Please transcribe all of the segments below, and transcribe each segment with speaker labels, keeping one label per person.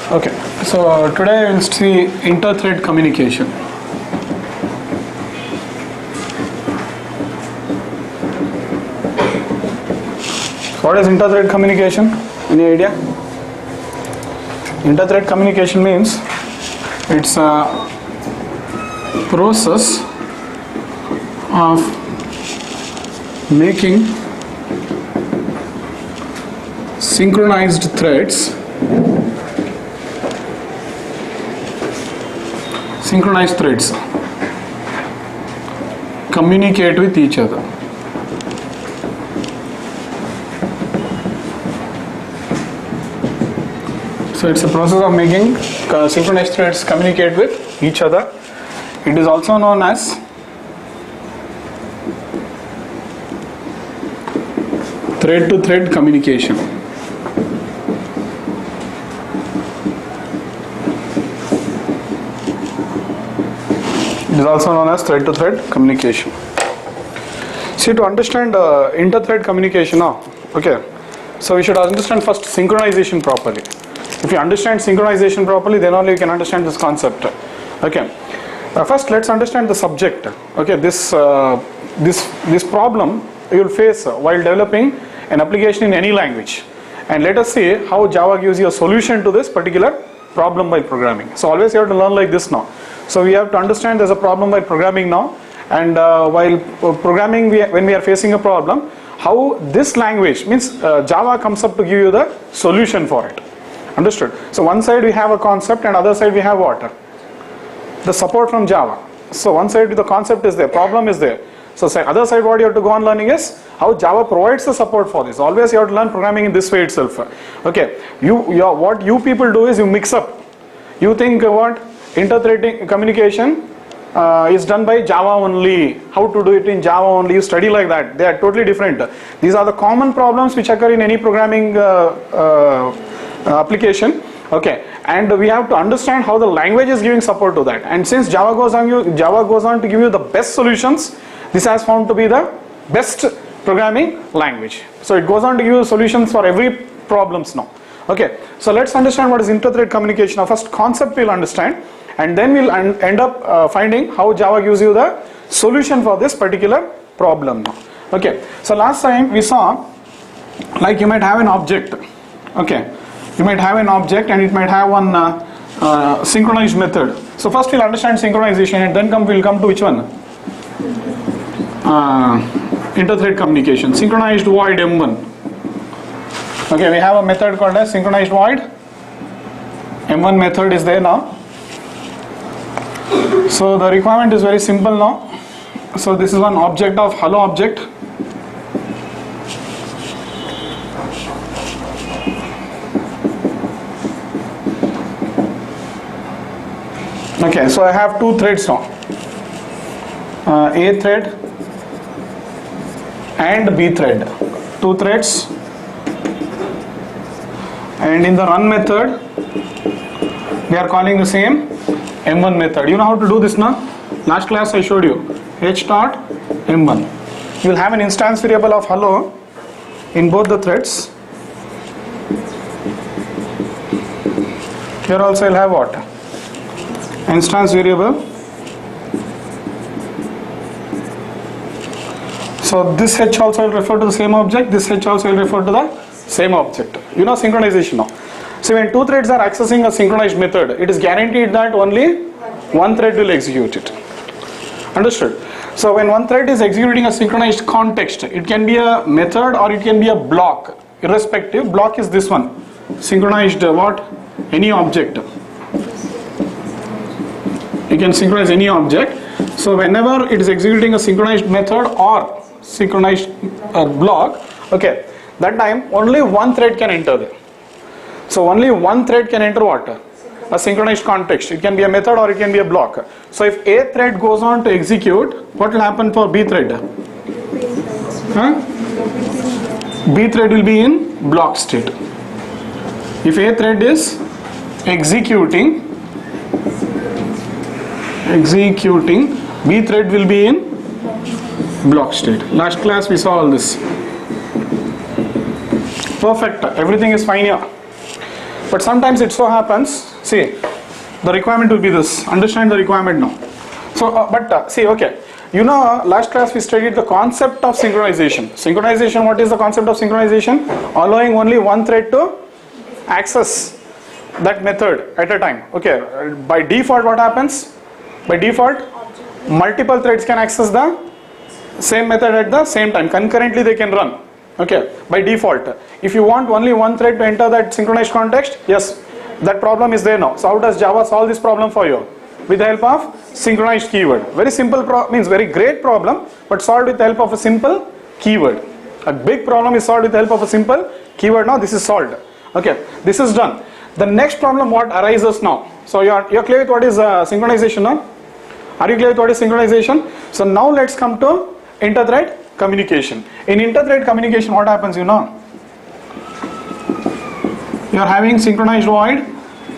Speaker 1: Okay, so today we'll see inter-thread communication. What is inter-thread communication? Any idea? Inter-thread communication means it's a process of making synchronized threads communicate with each other. So it's a process of making synchronized threads communicate with each other. It is also known as thread-to-thread communication. It is also known as thread-to-thread communication. See, to understand inter-thread communication now, okay, so we should understand first synchronization properly. If you understand synchronization properly, then only you can understand this concept. Okay, first let's understand the subject. Okay, this problem you will face while developing an application in any language, and let us see how Java gives you a solution to this particular problem while programming. So always you have to learn like this now. So we have to understand there's a problem while programming now, and while programming when we are facing a problem, how this language means Java comes up to give you the solution for it. Understood? So one side we have a concept and other side we have what? The support from Java. So one side the concept is there, problem is there. So other side what you have to go on learning is how Java provides the support for this. Always you have to learn programming in this way itself. Okay, what you people do is you mix up. You think what? Inter-thread communication is done by Java only. How to do it in Java only? You study like that. They are totally different. These are the common problems which occur in any programming application. Okay, and we have to understand how the language is giving support to that. And since Java goes on to give you the best solutions, this has found to be the best programming language. So it goes on to give you solutions for every problems now. Okay, so let's understand what is inter-thread communication. Now first concept we'll understand, and then we'll end up finding how Java gives you the solution for this particular problem now. Okay, so last time we saw, like you might have an object. Okay, you might have an object and it might have one synchronized method. So first we'll understand synchronization, and then we'll come to which one? Inter-thread communication. Synchronized void M1. Okay, we have a method called as synchronized void. M1 method is there now. So the requirement is very simple now. So this is one object of hello object. Okay, so I have two threads now. A thread and B thread. Two threads. And in the run method, we are calling the same M1 method. You know how to do this now? Last class I showed you. H dot M1. You will have an instance variable of hello in both the threads. Here also I will have what? Instance variable. So this H also will refer to the same object. This H also will refer to the same object. You know synchronization now. So when two threads are accessing a synchronized method, it is guaranteed that only one thread will execute it. Understood? So when one thread is executing a synchronized context, it can be a method or it can be a block. Irrespective, block is this one. Synchronized what? Any object. You can synchronize any object. So whenever it is executing a synchronized method or synchronized block, okay, that time only one thread can enter there. So only one thread can enter what? A synchronized context. It can be a method or it can be a block. So if A thread goes on to execute, what will happen for B thread? B thread will be in block state. If A thread is executing, B thread will be in block state. Last class we saw all this. Perfect, everything is fine here. But sometimes it so happens, see, the requirement will be this. Understand the requirement now. So, see, okay. You know, last class we studied the concept of synchronization. Synchronization, what is the concept of synchronization? Allowing only one thread to access that method at a time. Okay, by default what happens? By default, multiple threads can access the same method at the same time. Concurrently they can run. Okay, by default. If you want only one thread to enter that synchronized context, yes, that problem is there now. So how does Java solve this problem for you? With the help of synchronized keyword. Very simple, means very great problem, but solved with the help of a simple keyword. A big problem is solved with the help of a simple keyword. Now this is solved. Okay, this is done. The next problem what arises now? So you're clear with what is synchronization now? Are you clear with what is synchronization? So now let's come to inter-thread communication. In inter-thread communication, what happens, you know? You are having synchronized void,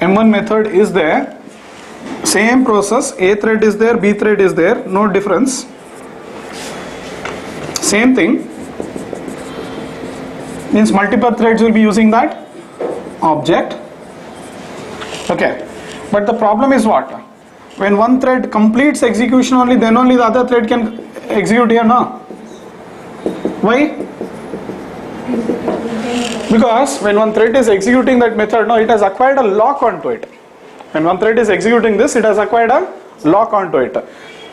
Speaker 1: M1 method is there. Same process, A thread is there, B thread is there, no difference. Same thing. Means multiple threads will be using that object. Okay. But the problem is what? When one thread completes execution only, then only the other thread can execute here, no? Why? Because when one thread is executing that method, no, it has acquired a lock onto it. When one thread is executing this, it has acquired a lock onto it.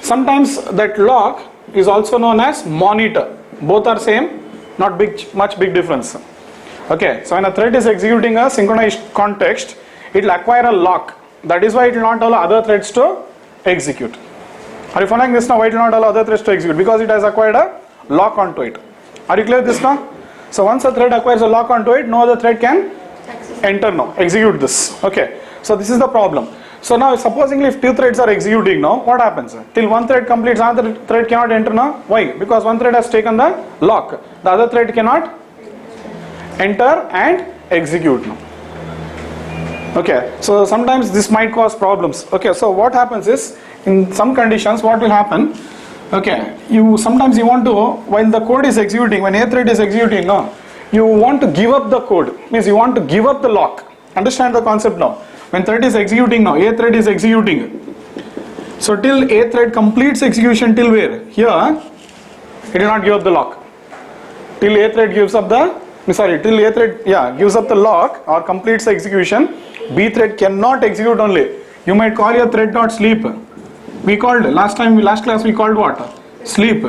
Speaker 1: Sometimes that lock is also known as monitor. Both are same, not much big difference. Okay, so when a thread is executing a synchronized context, it will acquire a lock. That is why it will not allow other threads to execute. Are you following this now? Why it will not allow other threads to execute? Because it has acquired a lock onto it. Are you clear with this now? So once a thread acquires a lock onto it, no other thread can enter now, execute this. Okay. So this is the problem. So now supposingly if two threads are executing now, what happens? Till one thread completes, another thread cannot enter now. Why? Because one thread has taken the lock. The other thread cannot enter and execute now. Okay. So sometimes this might cause problems. Okay. So what happens is, in some conditions, what will happen? Okay. Sometimes you want to, while the code is executing, when A thread is executing now, you want to give up the code. Means you want to give up the lock. Understand the concept now. When thread is executing now, A thread is executing. So till A thread completes execution till where? Here, it will not give up the lock. Till A thread gives up the, till A thread, gives up the lock or completes the execution, B thread cannot execute only. You might call your thread dot sleep. We called, last class we called what? Sleep.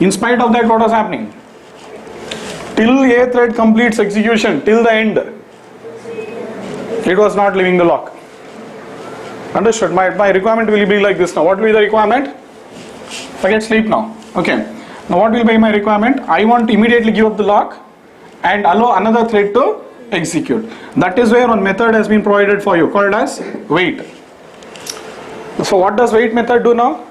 Speaker 1: In spite of that, what was happening? Till A thread completes execution, till the end, it was not leaving the lock. Understood? My requirement will be like this now. What will be the requirement? Forget sleep now. Okay. Now what will be my requirement? I want to immediately give up the lock and allow another thread to execute. That is where one method has been provided for you called as wait. So what does wait method do now?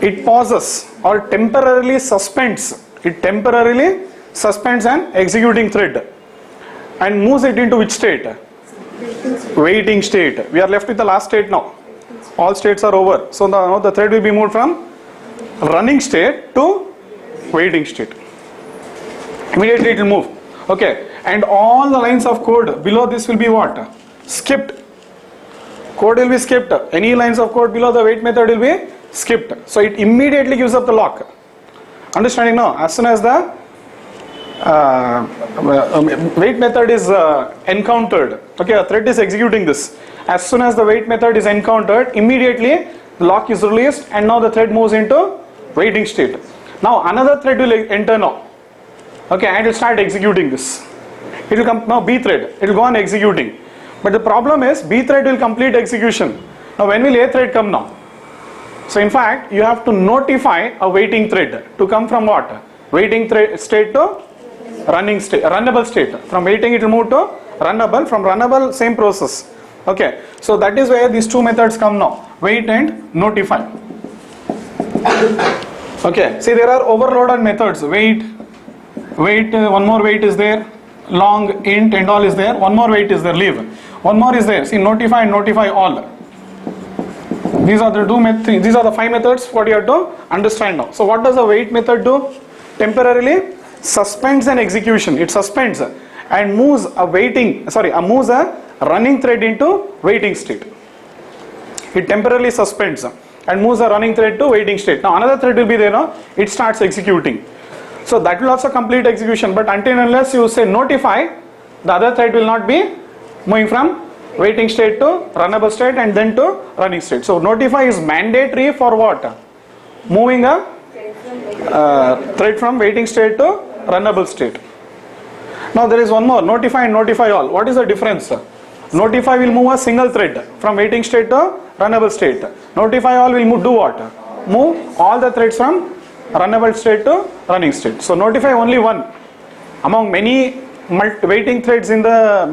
Speaker 1: It pauses or temporarily suspends. It temporarily suspends an executing thread and moves it into which state? Waiting state. We are left with the last state now. All states are over. So now the thread will be moved from running state to waiting state. Immediately it will move. Okay. And all the lines of code below this will be what? Skipped. Code will be skipped. Any lines of code below the wait method will be skipped. So it immediately gives up the lock. Understanding now? As soon as the wait method is encountered, okay, a thread is executing this. As soon as the wait method is encountered, immediately the lock is released and now the thread moves into waiting state. Now another thread will enter now, okay, and it will start executing this. It will come now, B thread, it will go on executing. But the problem is B thread will complete execution. Now when will A thread come now? So in fact you have to notify a waiting thread to come from what? Waiting state to running state, runnable state. From waiting it will move to runnable. From runnable, same process. Okay, so that is where these two methods come now, wait and notify. Okay, see there are overloaded methods. Wait, one more wait is there, long, int and all is there, one more wait is there, leave, one more is there, see notify and notify all. These are the 5 methods what you have to understand now. So what does the wait method do? Temporarily suspends an execution. It suspends and moves a running thread into waiting state. It temporarily suspends and moves the running thread to waiting state. Now another thread will be there now, it starts executing. So that will also complete execution, but until and unless you say notify, the other thread will not be moving from waiting state to runnable state and then to running state. So notify is mandatory for what? Moving a thread from waiting state to runnable state. Now there is one more, notify and notify all. What is the difference? Notify will move a single thread from waiting state to runnable state. Notify all will do what? Move all the threads from runnable state to running state. So notify only one among many waiting threads in the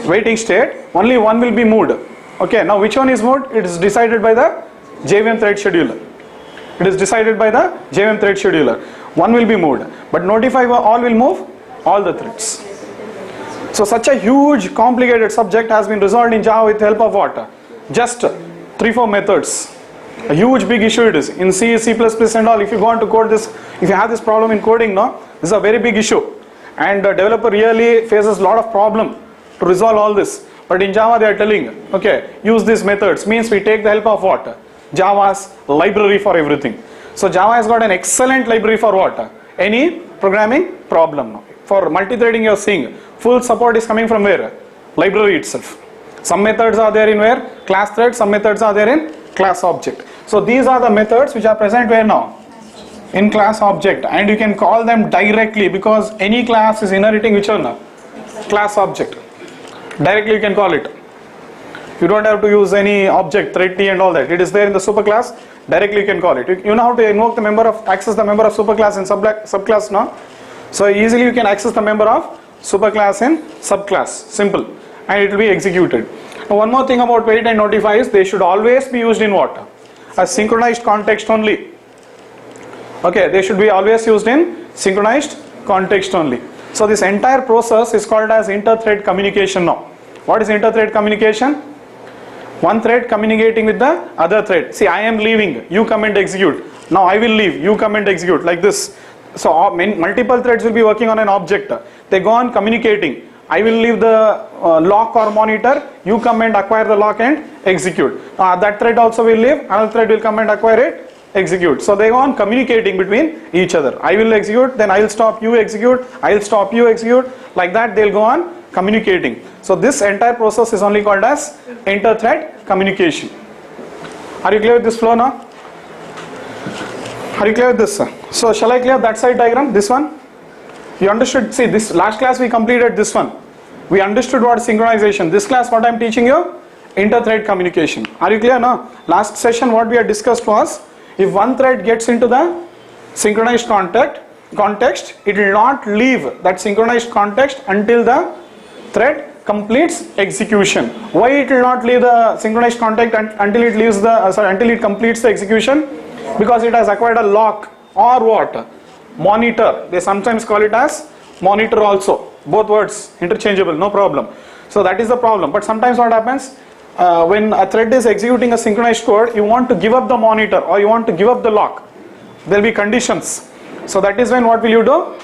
Speaker 1: waiting state. Only one will be moved. Okay, now which one is moved? It is decided by the JVM thread scheduler. It is decided by the JVM thread scheduler. One will be moved, but notify all will move all the threads. So such a huge complicated subject has been resolved in Java with the help of what? Just 3-4 methods. A huge big issue it is. In C, C++ and all, if you go on to code this, if you have this problem in coding now, this is a very big issue. And the developer really faces a lot of problem to resolve all this. But in Java they are telling, okay, use these methods. Means we take the help of what? Java's library for everything. So Java has got an excellent library for what? Any programming problem now. For multi-threading you are seeing, full support is coming from where? Library itself. Some methods are there in where? Class thread, some methods are there in class object. So these are the methods which are present where now? In class object, and you can call them directly because any class is inheriting which one? Class object. Directly you can call it. You don't have to use any object, thread T and all that. It is there in the superclass. Directly you can call it. You know how to invoke the member of, access the member of superclass in subclass now? So easily you can access the member of superclass in subclass. Simple. And it will be executed. Now one more thing about wait and notify is they should always be used in what? A synchronized context only. Okay, they should be always used in synchronized context only. So this entire process is called as inter-thread communication now. What is inter-thread communication? One thread communicating with the other thread. See, I am leaving, you come and execute. Now I will leave, you come and execute, like this. So multiple threads will be working on an object. They go on communicating. I will leave the lock or monitor, you come and acquire the lock and execute. That thread also will leave, another thread will come and acquire it, execute. So they go on communicating between each other. I will execute, then I will stop, you execute, I will stop, you execute. Like that they'll go on communicating. So this entire process is only called as inter-thread communication. Are you clear with this flow now? Are you clear with this? So shall I clear that side diagram, this one? You understood, see this last class we completed this one. We understood what is synchronization. This class what I am teaching you? Inter-thread communication. Are you clear now? Last session what we had discussed was, if one thread gets into the synchronized context, it will not leave that synchronized context until the thread completes execution. Why it will not leave the synchronized context until it leaves the until it completes the execution? Because it has acquired a lock or what? Monitor. They sometimes call it as monitor also. Both words interchangeable, no problem. So that is the problem. But sometimes what happens? When a thread is executing a synchronized code, you want to give up the monitor or you want to give up the lock. There will be conditions. So that is when what will you do?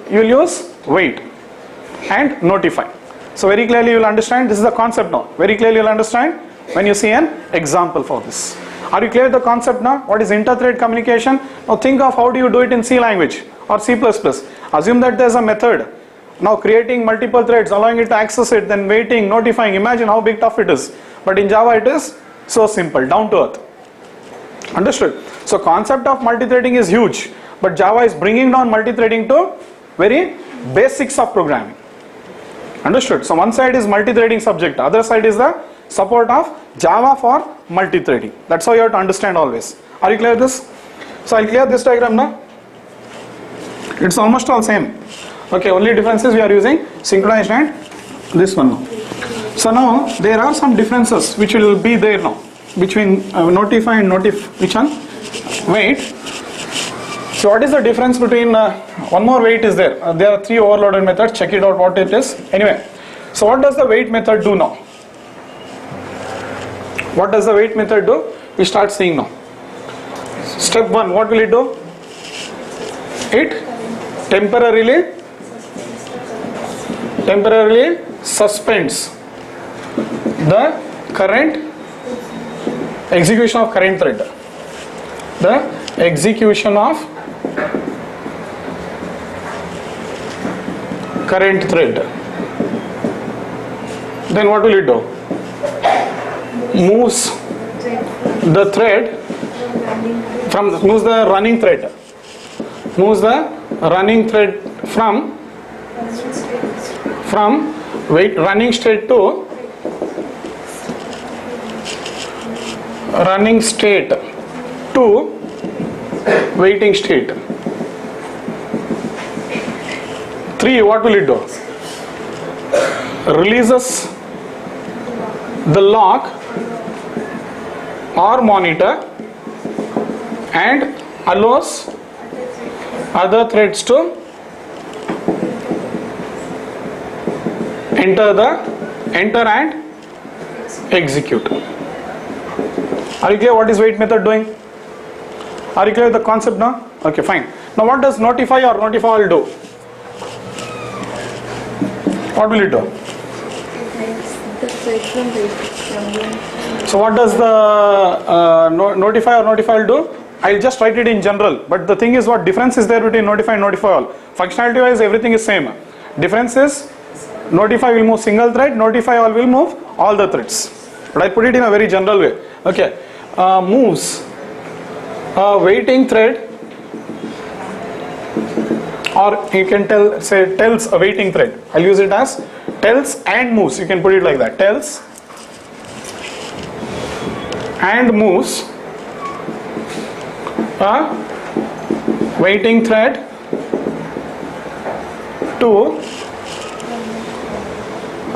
Speaker 1: You will use wait and notify. So very clearly you will understand, this is the concept now. Very clearly you will understand when you see an example for this. Are you clear with the concept now? What is inter-thread communication? Now think of how do you do it in C language or C++. Assume that there is a method. Now creating multiple threads, allowing it to access it, then waiting, notifying. Imagine how big tough it is. But in Java it is so simple, down to earth. Understood? So concept of multi-threading is huge. But Java is bringing down multi-threading to very basics of programming. Understood? So one side is multi-threading subject, other side is the support of Java for multi-threading. That's how you have to understand always. Are you clear with this? So I'll clear this diagram now. It's almost all same. Okay, only difference is we are using synchronized and this one now. So now there are some differences which will be there now between notify and which one? Wait. So what is the difference between one more wait is there. There are 3 overloaded methods. Check it out what it is. Anyway, so what does the wait method do now? What does the wait method do? We start seeing now. Step 1, what will it do? It temporarily suspends the current execution of current thread. The execution of current thread. Then what will it do? Moves the thread moves the running thread from running state to waiting state. 3, what will it do? Releases the lock or monitor and allows other threads to enter and execute. Are you clear what is wait method doing? Are you clear with the concept now? Okay, fine. Now what does notify or notify all do? What will it do? So what does the notify or notify all do? I'll just write it in general, but the thing is, what difference is there between notify and notify all? Functionality wise everything is same. Difference is notify will move single thread, notify all will move all the threads. But I put it in a very general way. Okay, moves a waiting thread, or you can tells a waiting thread. I'll use it as tells and moves. You can put it like that. Tells and moves a waiting thread to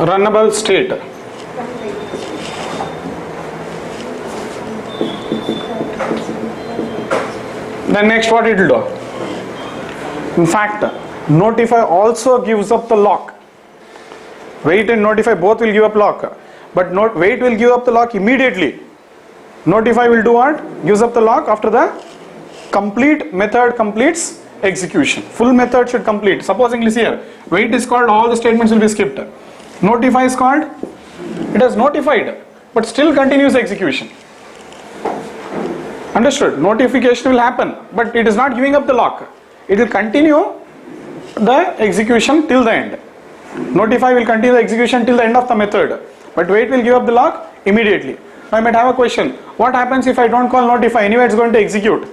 Speaker 1: runnable state. Then next what it will do? In fact, notify also gives up the lock. Wait and notify both will give up lock, but wait will give up the lock immediately. Notify will do what? Gives up the lock after the method completes execution. Full method should complete. Supposingly here, wait is called, all the statements will be skipped. Notify is called, it has notified, but still continues execution. Understood? Notification will happen, but it is not giving up the lock. It will continue the execution till the end. Notify will continue the execution till the end of the method, but wait will give up the lock immediately. Now I might have a question. What happens if I don't call notify? Anyway, it's going to execute.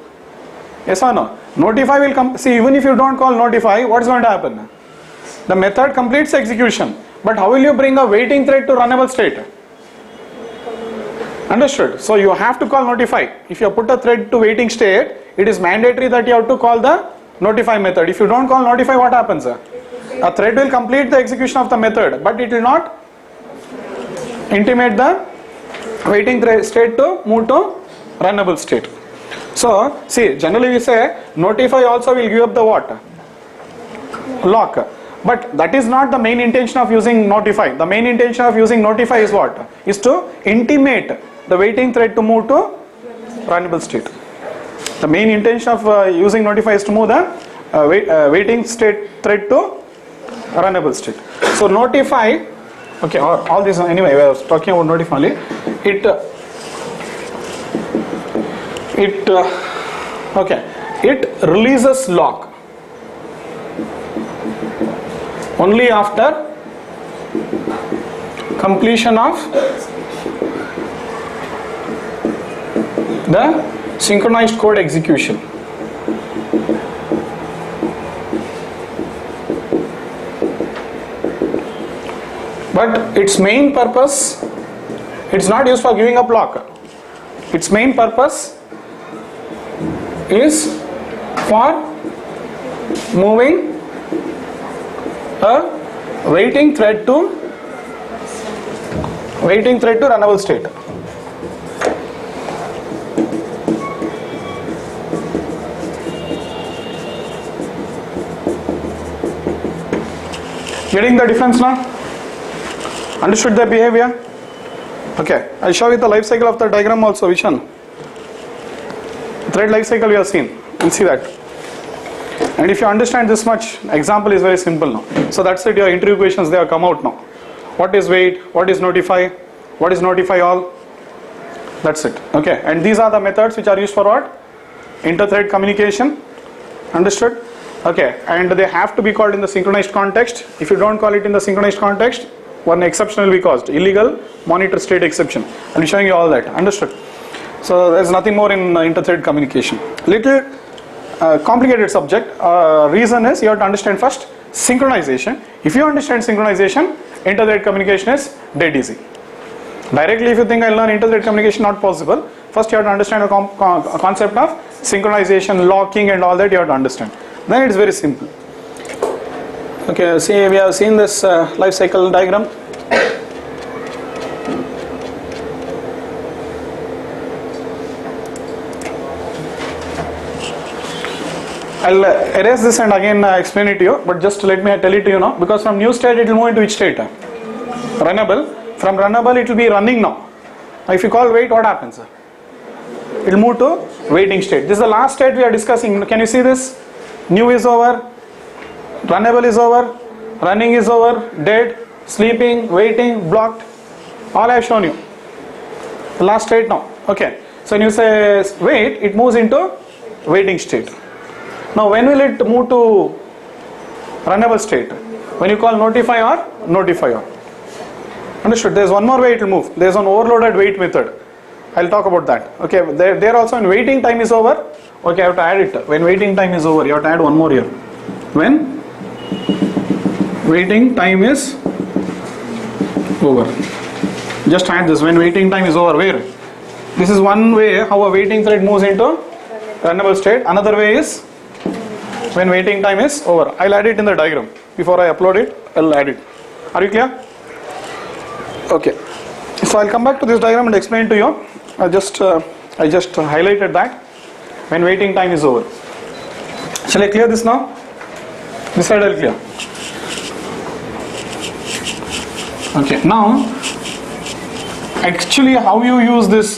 Speaker 1: Yes or no? Notify will come. See, even if you don't call notify, what is going to happen? The method completes execution, but how will you bring a waiting thread to runnable state? Understood? So you have to call notify. If you put a thread to waiting state, it is mandatory that you have to call the notify method. If you don't call notify, what happens? A thread will complete the execution of the method, but it will not intimate the waiting state to move to runnable state. So see, generally we say notify also will give up the what? Lock. But that is not the main intention of using notify. The main intention of using notify is what? Is to intimate the waiting thread to move to runnable state. The main intention of using notify is to move the waiting state thread to runnable state. So notify, okay, or all this anyway, I was talking about notify only. It releases lock only after completion of the synchronized code execution. But its main purpose, it's not used for giving up lock. Its main purpose is for moving a waiting thread to runnable state. Getting the difference now? Understood the behavior? Okay, I'll show you the life cycle of the diagram also. Which one? Thread life cycle we have seen. You'll see that. And if you understand this much, example is very simple now. So that's it, your interview questions, they have come out now. what is wait, what is notify, what is notify all. That's it. Okay, and these are the methods which are used for what? Inter-thread communication. Understood? Okay, and they have to be called in the synchronized context. If you don't call it in the synchronized context, one exception will be caused. Illegal monitor state exception. I'll be showing you all that. Understood? So there's nothing more in inter-thread communication. Little complicated subject. Reason is you have to understand first synchronization. If you understand synchronization, inter-thread communication is dead easy. Directly if you think I'll learn inter-thread communication, not possible. First you have to understand a concept of synchronization, locking and all that you have to understand. Then it's very simple. Okay, see, we have seen this life cycle diagram. I'll erase this and again explain it to you, but just let me tell it to you now, because from new state it will move into which state? Runnable. From runnable it will be running now. If you call wait, what happens? It will move to waiting state. This is the last state we are discussing. Can you see this? New is over, runnable is over, running is over, dead, sleeping, waiting, blocked. All I have shown you. The last state now. Okay. So when you say wait, it moves into waiting state. Now when will it move to runnable state? When you call notify or notify or. Understood? There is one more way it will move. There is an overloaded wait method. I'll talk about that. Okay. There also when waiting time is over. Okay, I have to add it. When waiting time is over, you have to add one more here. When waiting time is over. Just add this. When waiting time is over. Where? This is one way how a waiting thread moves into runnable state. Another way is when waiting time is over. I'll add it in the diagram. Before I upload it, I'll add it. Are you clear? Okay. So I'll come back to this diagram and explain to you. I just highlighted that. When waiting time is over. Shall I clear this now? This side I'll clear. Okay, now actually how you use this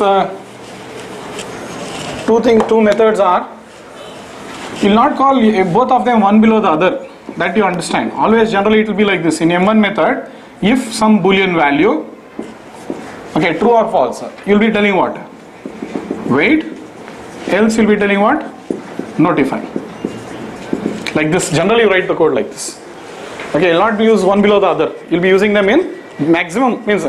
Speaker 1: two methods are, you will not call both of them one below the other. That you understand. Always generally it will be like this. In M1 method, if some boolean value, okay, true or false, you will be telling what? Wait. Else you'll be telling what? Notify. Like this. Generally you write the code like this. Okay, you'll not use one below the other. You'll be using them in maximum, means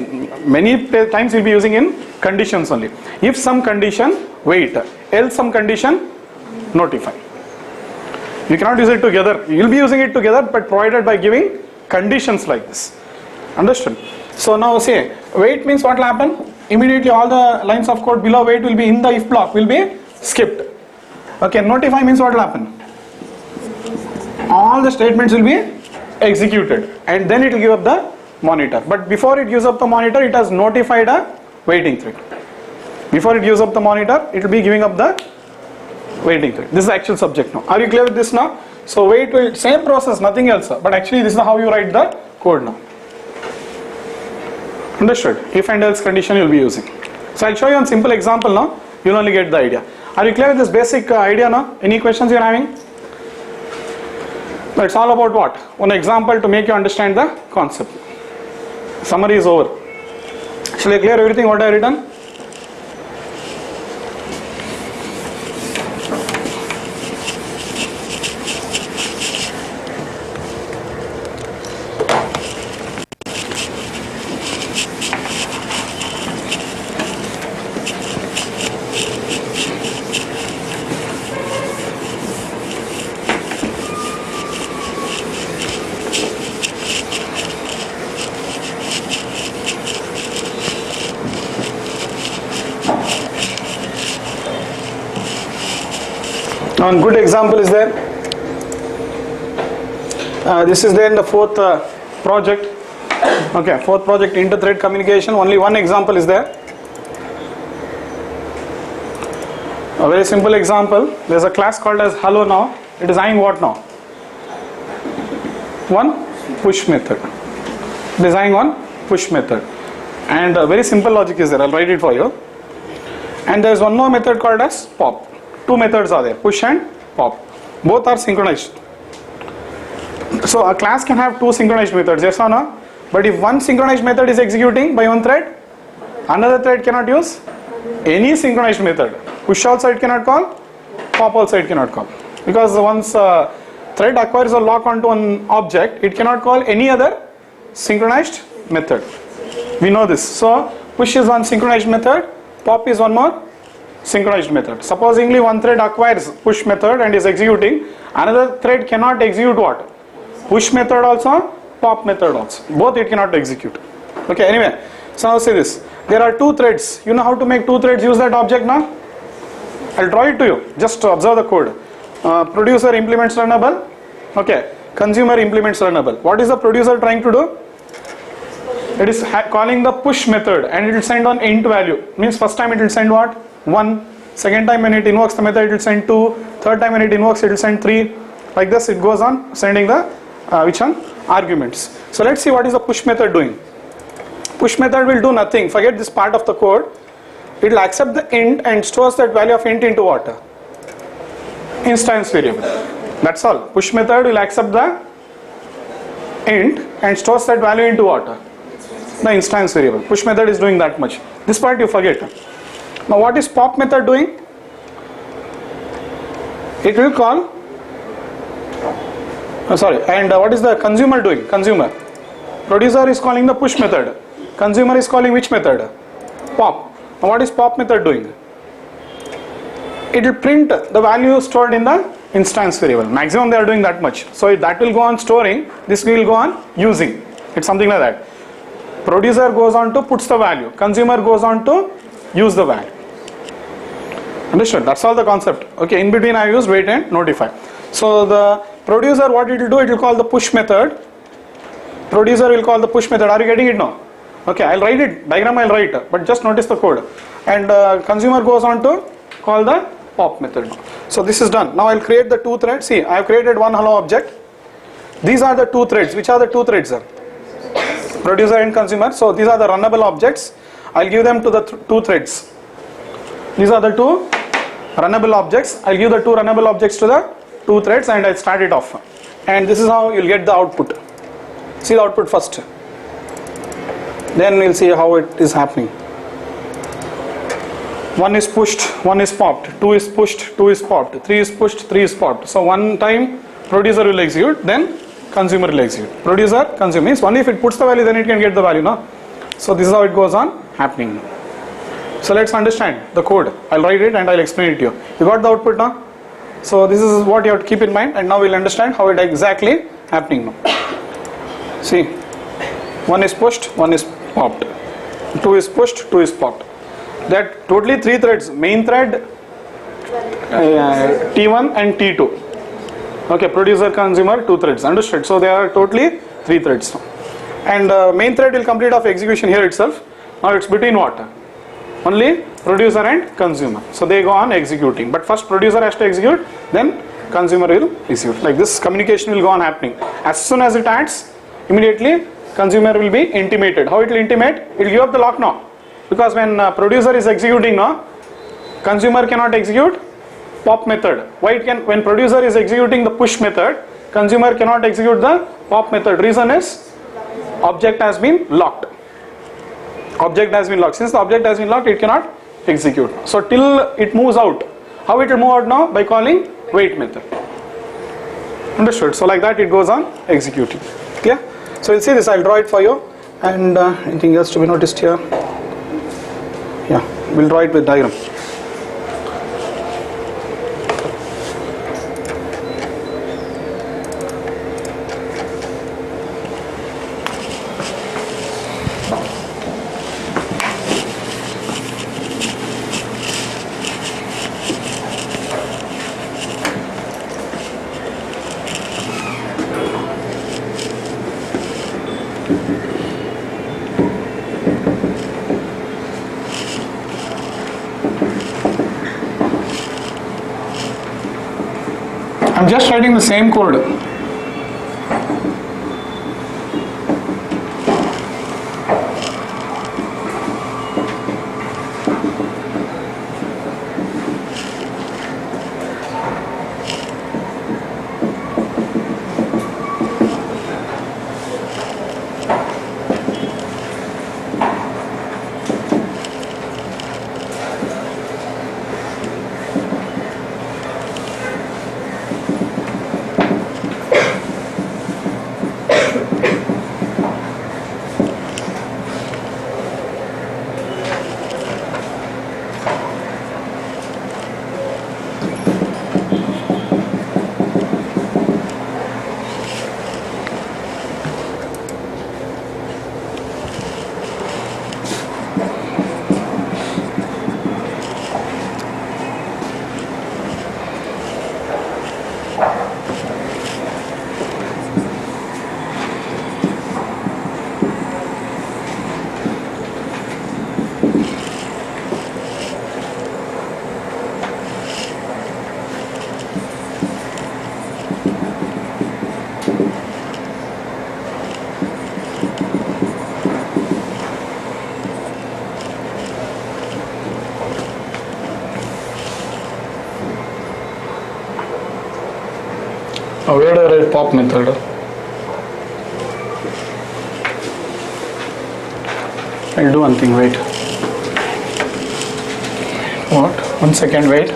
Speaker 1: many times you'll be using in conditions only. If some condition, wait. Else some condition, notify. You cannot use it together. You'll be using it together, but provided by giving conditions like this. Understood? So now say, wait means what will happen? Immediately all the lines of code below wait will be in the if block, will be skipped. Okay, notify means what will happen? All the statements will be executed and then it will give up the monitor. But before it gives up the monitor, it has notified a waiting thread. Before it gives up the monitor, it will be giving up the waiting thread. This is the actual subject now. Are you clear with this now? So wait, same process, nothing else. But actually this is how you write the code now. Understood? If and else condition you will be using. So I'll show you one simple example now. You'll only get the idea. Are you clear with this basic idea now? Any questions you're having? It's all about what? One example to make you understand the concept. Summary is over. Shall I clear everything what I have written? One good example is there. This is there in the fourth project. Okay, fourth project, inter-thread communication. Only one example is there. A very simple example. There is a class called as hello now. It is eyeing what now? One push method. Designing one push method. And a very simple logic is there. I'll write it for you. And there is one more method called as pop. Two methods are there, push and pop. Both are synchronized. So a class can have two synchronized methods, yes or no? But if one synchronized method is executing by one thread, another thread cannot use any synchronized method. Push also it cannot call, pop also it cannot call. Because once a thread acquires a lock onto an object, it cannot call any other synchronized method. We know this. So push is one synchronized method, pop is one more synchronized method. Supposingly one thread acquires push method and is executing, another thread cannot execute what? Push method also, pop method also. Both it cannot execute. Okay, anyway, so now say this. There are two threads. You know how to make two threads use that object now? I'll draw it to you. Just observe the code. Producer implements runnable. Okay, consumer implements runnable. What is the producer trying to do? It is calling the push method and it will send on int value. Means first time it will send what? 1. Second time when it invokes the method it will send 2. Third time when it invokes it will send 3. Like this it goes on sending the which one? Arguments. So let's see what is the push method doing. Push method will do nothing. Forget this part of the code. It will accept the int and stores that value of int into what? Instance variable. That's all. Push method will accept the int and stores that value into what? The instance variable. Push method is doing that much. This part you forget. Now what is pop method doing? It will call and what is the consumer doing? Consumer. Producer is calling the push method. Consumer is calling which method? Pop. Now what is pop method doing? It will print the value stored in the instance variable. Maximum they are doing that much. So that will go on storing, this will go on using. It's something like that. Producer goes on to puts the value. Consumer goes on to use the value. Understood? That's all the concept. Okay, in between I used wait and notify. So the producer, what it will do, it will call the push method. Producer will call the push method. Are you getting it now? Okay, I'll write it, diagram I'll write, but just notice the code. And consumer goes on to call the pop method. So this is done. Now I'll create the two threads. See, I have created one hello object. These are the two threads. Which are the two threads? Producer and consumer. So these are the runnable objects. I'll give them to the two threads. These are the two runnable objects. I'll give the two runnable objects to the two threads and I'll start it off. And this is how you'll get the output. See the output first. Then we'll see how it is happening. 1 is pushed, 1 is popped, 2 is pushed, 2 is popped, 3 is pushed, 3 is popped. So one time producer will execute, then consumer will execute. Producer, consumer means only if it puts the value then it can get the value, no? So this is how it goes on happening. So let's understand the code. I'll write it and I'll explain it to you. You got the output now? So this is what you have to keep in mind and now we'll understand how it exactly happening now. See, 1 is pushed, 1 is popped, 2 is pushed, 2 is popped. There are totally 3 threads, main thread, T1 and T2. Okay, producer, consumer, 2 threads, understood? So there are totally 3 threads now. And main thread will complete of execution here itself. Now it's between what? Only producer and consumer. So they go on executing. But first producer has to execute, then consumer will execute. Like this communication will go on happening. As soon as it adds, immediately consumer will be intimated. How it will intimate? It will give up the lock now. Because when producer is executing now, consumer cannot execute pop method. Why it can? When producer is executing the push method, consumer cannot execute the pop method. Reason is object has been locked. Object has been locked. Since the object has been locked, it cannot execute. So till it moves out. How it will move out now? By calling wait method. Understood? So like that it goes on executing. Clear? So you'll see this. I'll draw it for you. And anything else to be noticed here? Yeah, we'll draw it with diagram. I'm just writing the same code. Where do I write pop method? I'll do one thing, wait. What? 1 second, wait.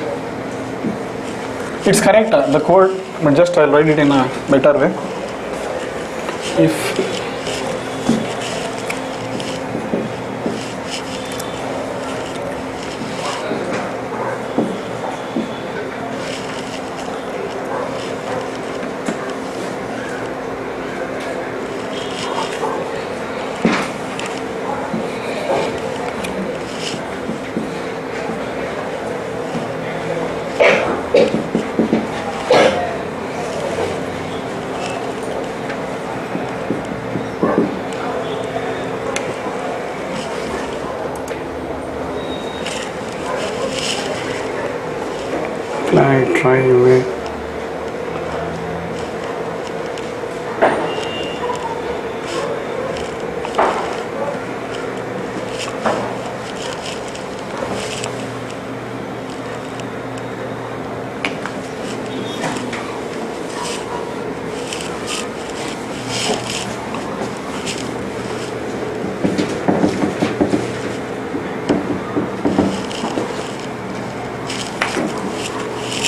Speaker 1: It's correct, the code, but just I'll write it in a better way. If I try away.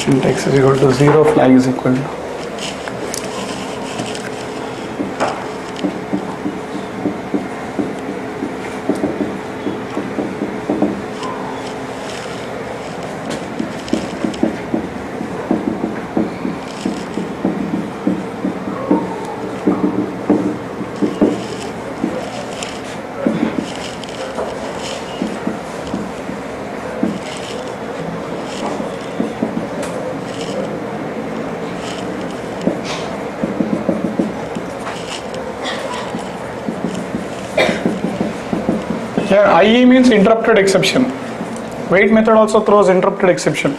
Speaker 1: Syntax is equal to 0, flag is equal to. Here IE means interrupted exception. Wait method also throws interrupted exception.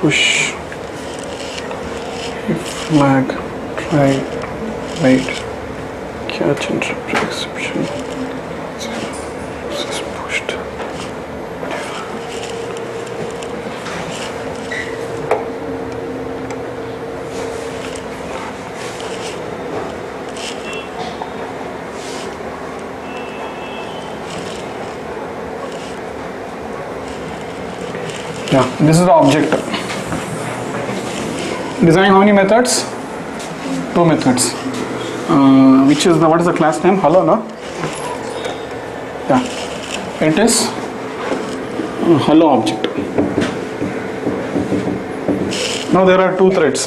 Speaker 1: Push, if flag, try, wait, catch, interrupt, exception. This is pushed. Yeah, this is the object. Design how many methods? 2 methods. Which is the, what is the class name? Hello, no? Yeah, it is hello object. Now there are 2 threads.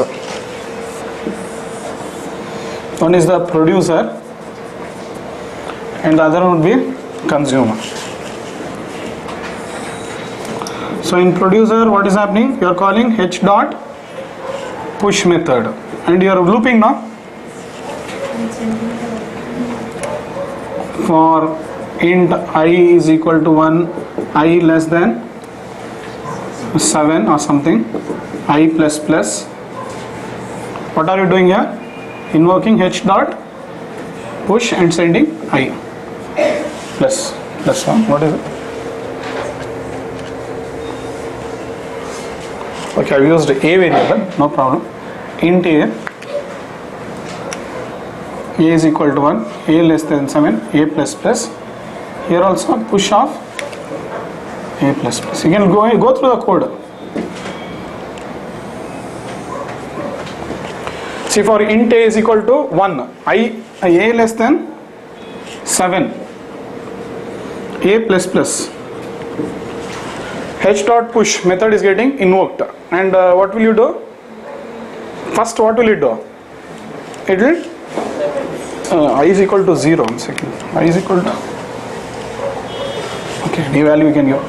Speaker 1: One is the producer and the other one would be consumer. So in producer, what is happening? You are calling h dot push method and you are looping now for int I is equal to 1, I less than 7 or something, I plus plus. What are you doing here? Invoking h dot push and sending I plus 1. What is it? Okay, I've used a variable, no problem. Int a is equal to 1, a less than 7, a plus plus. Here also push of a plus plus. You can go through the code. See, for int a is equal to 1, a less than 7, a plus plus. H dot push method is getting invoked, and what will you do? First, what will it do? It will I is equal to 0. 1 second. I is equal to Okay, any value you can give.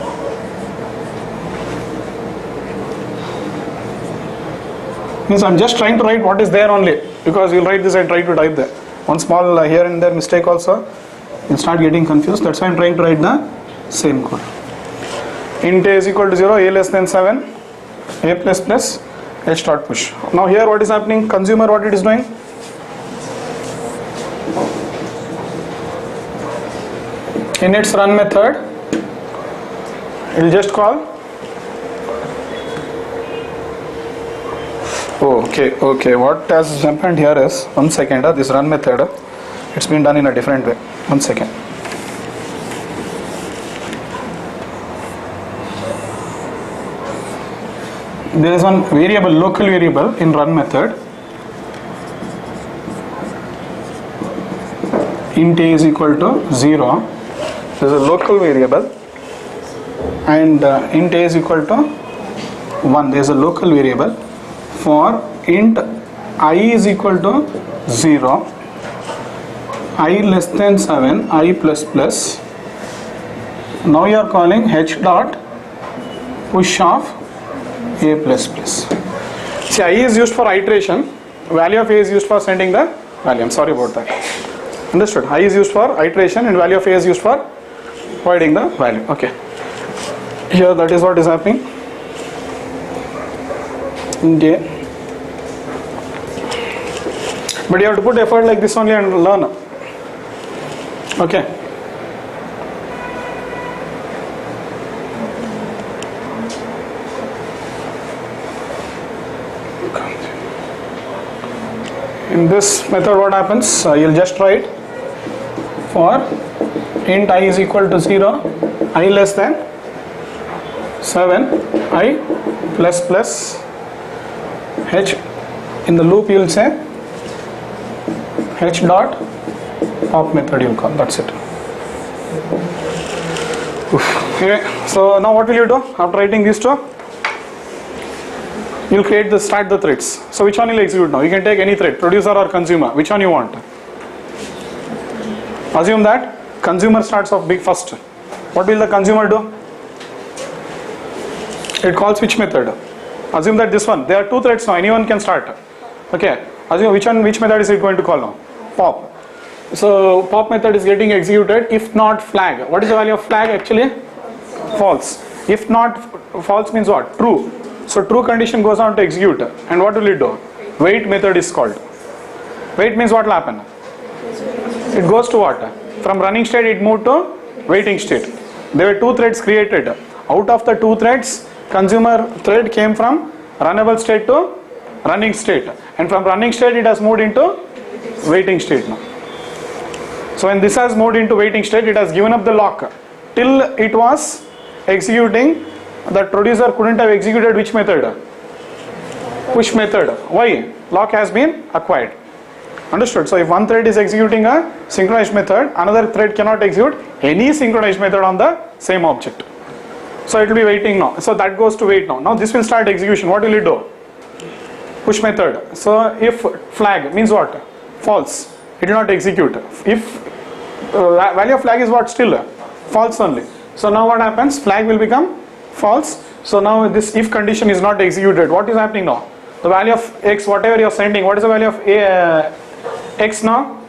Speaker 1: Means I'm just trying to write what is there only, because you'll write this and try to type there. One small here and there mistake also, you'll start getting confused. That's why I'm trying to write the same code. Int a is equal to 0, a less than 7, a plus plus, h dot push. Now here what is happening? Consumer, what it is doing? In its run method, it will just call. Oh, okay. What has happened here is, one second, this run method, it's been done in a different way. One second. There is one variable, local variable in run method. Int a is equal to 0. There is a local variable, and int a is equal to 1. There is a local variable for int I is equal to 0, I less than 7, I plus plus. Now you are calling h dot push of a plus plus. See, I is used for iteration, value of a is used for sending the value. I'm sorry about that. Understood? I is used for iteration and value of a is used for providing the value. Okay. Here that is what is happening. Int a. But you have to put effort like this only and learn. Okay. In this method what happens? You'll just write for int I is equal to 0, I less than 7, I plus plus h. In the loop you will say h dot pop method you will call. That's it. Okay. So now what will you do after writing these two? You'll start the threads. So which one will execute now? You can take any thread, producer or consumer. Which one you want? Assume that consumer starts off big first. What will the consumer do? It calls which method? Assume that this one. There are two threads now. Anyone can start. Okay. Assume which method is it going to call now? Pop. So pop method is getting executed if not flag. What is the value of flag actually? False. If not false means what? True. So true condition goes on to execute. And what will it do? Wait method is called. Wait means what will happen? It goes to what? From running state it moved to waiting state. There were two threads created. Out of the two threads, consumer thread came from runnable state to running state. And from running state it has moved into waiting state now. So when this has moved into waiting state, it has given up the lock. Till it was executing, the producer couldn't have executed which method? Push method. Why? Lock has been acquired. Understood? So if one thread is executing a synchronized method, another thread cannot execute any synchronized method on the same object. So it will be waiting now. So that goes to wait now. Now this will start execution. What will it do? Push method. So if flag means what? False. It will not execute. If value of flag is what? Still false only. So now what happens? Flag will become false. So now this if condition is not executed. What is happening now? The value of x, whatever you are sending, what is the value of x now?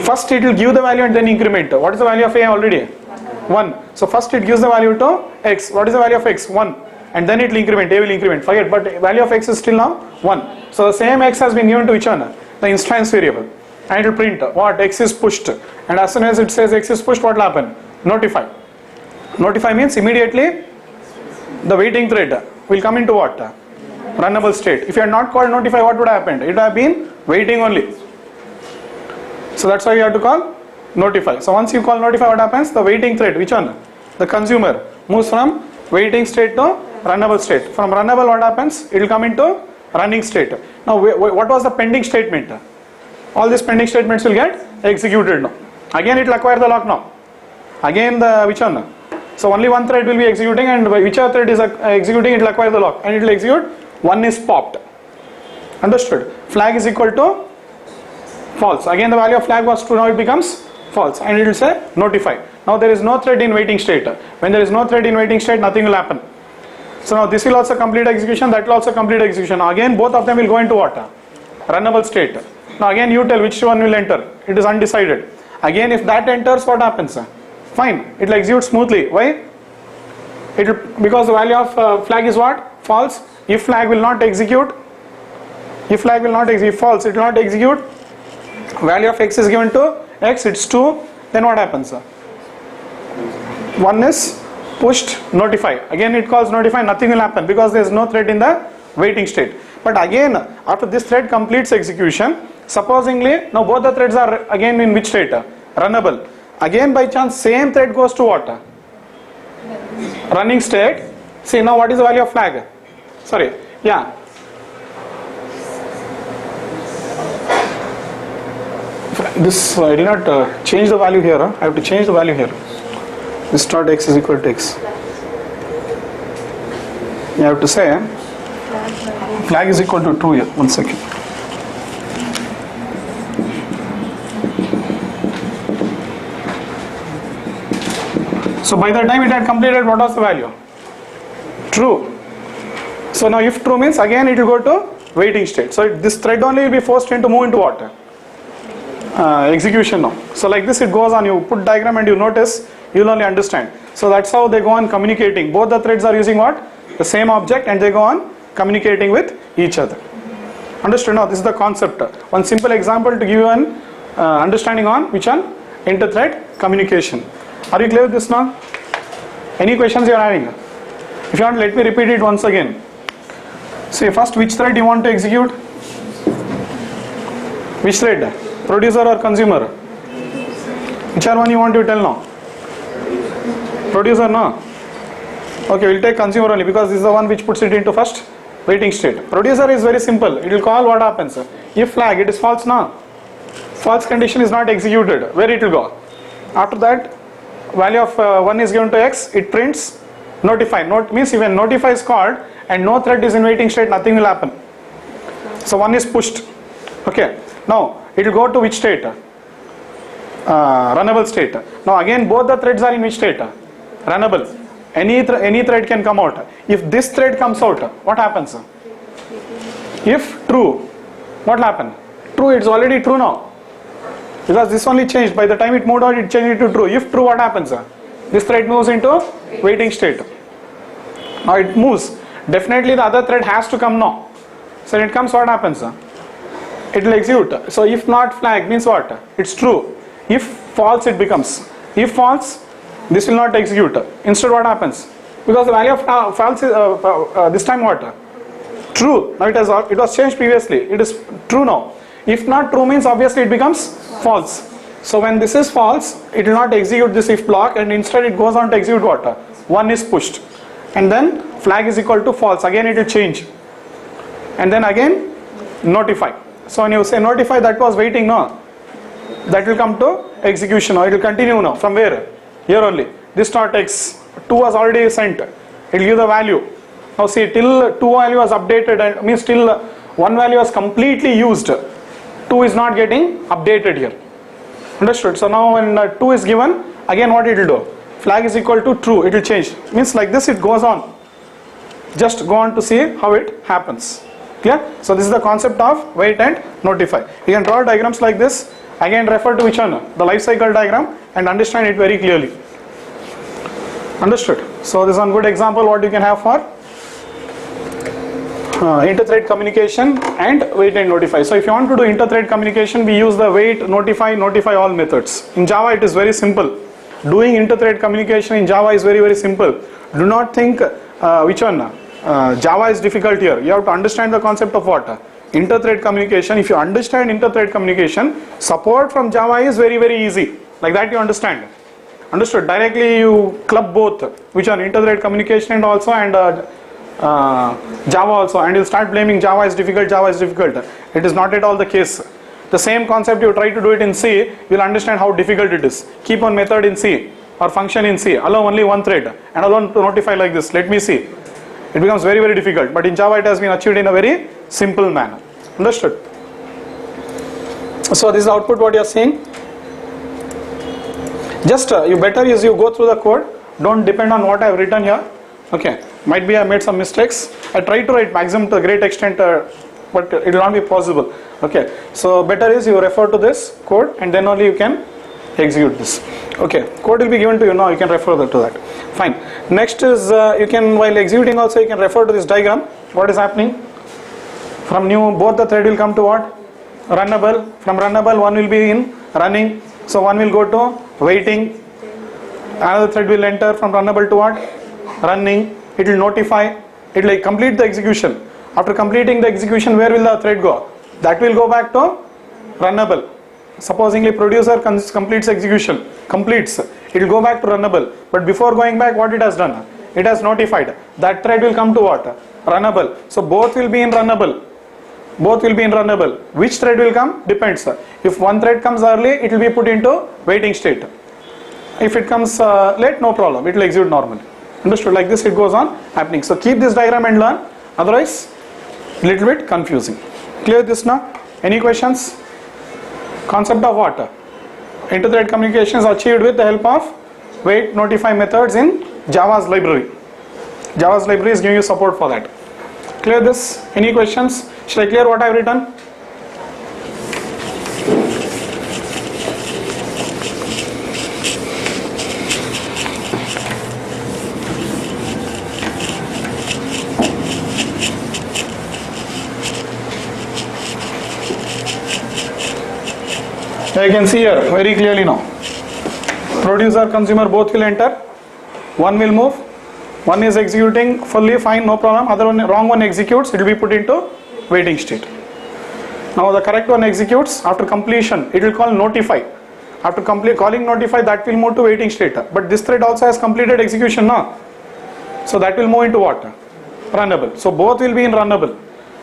Speaker 1: First it will give the value and then increment. What is the value of a already? 1. So first it gives the value to x. What is the value of x? 1. And then it will increment. A will increment. Forget. But value of x is still now 1. So the same x has been given to which one? The instance variable. And it will print what? X is pushed. And as soon as it says x is pushed, what will happen? Notify. Notify means immediately the waiting thread will come into what? Runnable state. If you had not called notify, what would have happened? It would have been waiting only. So that's why you have to call notify. So once you call notify, what happens? The waiting thread, which one? The consumer moves from waiting state to runnable state. From runnable, what happens? It will come into running state. Now what was the pending statement? All these pending statements will get executed now. Again it will acquire the lock now. Again the which one? So only one thread will be executing, and whichever thread is executing, it will acquire the lock and it will execute. One is popped. Understood? Flag is equal to false. Again the value of flag was true, now it becomes false, and it will say notify. Now there is no thread in waiting state. When there is no thread in waiting state, nothing will happen. So now this will also complete execution, that will also complete execution. Again both of them will go into what? Runnable state. Now again you tell which one will enter. It is undecided. Again if that enters, what happens? Fine, it will execute smoothly. Why? Because the value of flag is what? False. If flag will not execute, false, it will not execute. Value of x is given to x, it's 2. Then what happens? One is pushed, notify. Again it calls notify, nothing will happen because there is no thread in the waiting state. But again, after this thread completes execution, supposingly now both the threads are again in which state? Runnable. Again by chance same thread goes to what? Running state. See now what is the value of flag? Sorry, yeah. This I did not change the value here. I have to change the value here. This dot x is equal to x. You have to say flag is equal to true here. 1 second. So by the time it had completed, what was the value? True. So now if true means again it will go to waiting state. So this thread only will be forced into move into what? Execution now. So like this it goes on. You put diagram and you notice, you will only understand. So that's how they go on communicating. Both the threads are using what? The same object, and they go on communicating with each other. Understood? Now this is the concept. One simple example to give you an understanding on which one? Inter-thread communication. Are you clear with this now? Any questions you are having? If you want, let me repeat it once again. Say first which thread you want to execute? Which thread? Producer or consumer? Whichever one you want to tell now. Producer, no? Okay, we'll take consumer only because this is the one which puts it into first waiting state. Producer is very simple. It will call what happens. If flag, it is false now. False condition is not executed. Where it will go? After that, value of 1 is given to x. It prints notify. Note means even notify is called and no thread is in waiting state, nothing will happen. So 1 is pushed. Okay. Now it will go to which state? Runnable state. Now again both the threads are in which state? Runnable. Any thread can come out. If this thread comes out, what happens? If true, what will happen? True, it's already true now. Because this only changed. By the time it moved out, it changed it to true. If true, what happens? This thread moves into waiting state. Now it moves. Definitely the other thread has to come now. So when it comes, what happens? It will execute. So if not flag means what? It's true. If false, it becomes. If false, this will not execute. Instead what happens? Because the value of false is this time what? True. Now it was changed previously. It is true now. If not true means obviously it becomes false. So when this is false, it will not execute this if block, and instead it goes on to execute what? 1 is pushed. And then flag is equal to false. Again it will change. And then again notify. So when you say notify, that was waiting now. That will come to execution now. It will continue now. From where? Here only. This dot x. 2 was already sent. It will give the value. Now see, till 2 value was updated, and means till 1 value was completely used, 2 is not getting updated here. Understood? So now when 2 is given, again what it will do? Flag is equal to true. It will change. Means like this it goes on. Just go on to see how it happens. Clear? So this is the concept of wait and notify. You can draw diagrams like this. Again refer to which one? The life cycle diagram, and understand it very clearly. Understood? So this is one good example what you can have for inter-thread communication and wait and notify. So if you want to do inter-thread communication, we use the wait, notify, notify all methods. In Java it is very simple. Doing inter-thread communication in Java is very, very simple. Do not think which one? Java is difficult here. You have to understand the concept of what? Inter-thread communication. If you understand inter-thread communication, support from Java is very, very easy. Like that you understand. Understood? Directly you club both, which are inter-thread communication and also Java also, and you'll start blaming Java is difficult, Java is difficult. It is not at all the case. The same concept you try to do it in C, you'll understand how difficult it is. Keep one method in C or function in C, allow only one thread and allow to notify like this, let me see. It becomes very, very difficult, but in Java it has been achieved in a very simple manner. Understood? So this is output what you are seeing. Just you better is you go through the code, don't depend on what I have written here. Okay, might be I made some mistakes. I try to write maximum to a great extent, but it will not be possible. Okay, so better is you refer to this code and then only you can execute this. Okay, code will be given to you now, you can refer to that. Fine. Next is you can, while executing also, you can refer to this diagram. What is happening? From new, both the thread will come to what? Runnable. From runnable, one will be in running. So one will go to waiting. Another thread will enter from runnable to what? Running. It will notify. It will complete the execution. After completing the execution, where will the thread go? That will go back to runnable. Supposingly producer completes execution, completes, it will go back to runnable. But before going back, what it has done? It has notified. That thread will come to what? Runnable. So both will be in runnable. Both will be in runnable. Which thread will come? Depends. If one thread comes early, it will be put into waiting state. If it comes late, no problem. It will execute normally. Understood? Like this it goes on happening. So keep this diagram and learn. Otherwise, little bit confusing. Clear this now? Any questions? Concept of what? Inter-thread communication is achieved with the help of wait notify methods in Java's library. Java's library is giving you support for that. Clear this? Any questions? Should I clear what I have written? You can see here very clearly now. Producer, consumer both will enter. One will move. One is executing fully fine, no problem. Other one, wrong one executes. It will be put into waiting state. Now the correct one executes. After completion, it will call notify. After calling notify, that will move to waiting state. But this thread also has completed execution now. So that will move into what? Runnable. So both will be in runnable.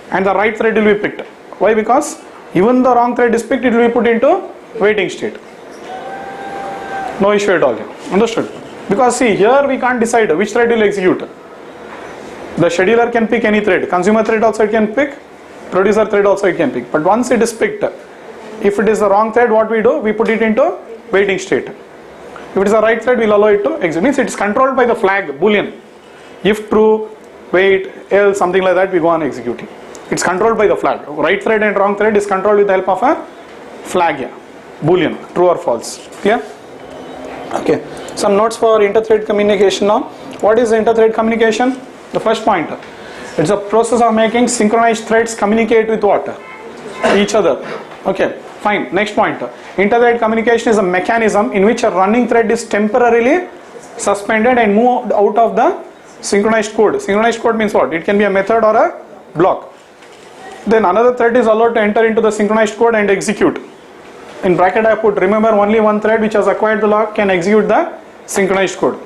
Speaker 1: And the right thread will be picked. Why? Because even the wrong thread is picked, it will be put into waiting state. No issue at all here. Understood? Because see, here we can't decide which thread will execute. The scheduler can pick any thread. Consumer thread also it can pick. Producer thread also it can pick. But once it is picked, if it is the wrong thread, what we do? We put it into waiting state. If it is the right thread, we'll allow it to execute. Means it is controlled by the flag, boolean. If true, wait, else, something like that, we go on executing. It's controlled by the flag. Right thread and wrong thread is controlled with the help of a flag here. Boolean, true or false. Clear? Okay. Some notes for inter-thread communication now. What is inter-thread communication? The first point. It's a process of making synchronized threads communicate with what? Each other. Okay. Fine. Next point. Inter-thread communication is a mechanism in which a running thread is temporarily suspended and moved out of the synchronized code. Synchronized code means what? It can be a method or a block. Then another thread is allowed to enter into the synchronized code and execute. In bracket I put, remember only one thread which has acquired the lock can execute the synchronized code.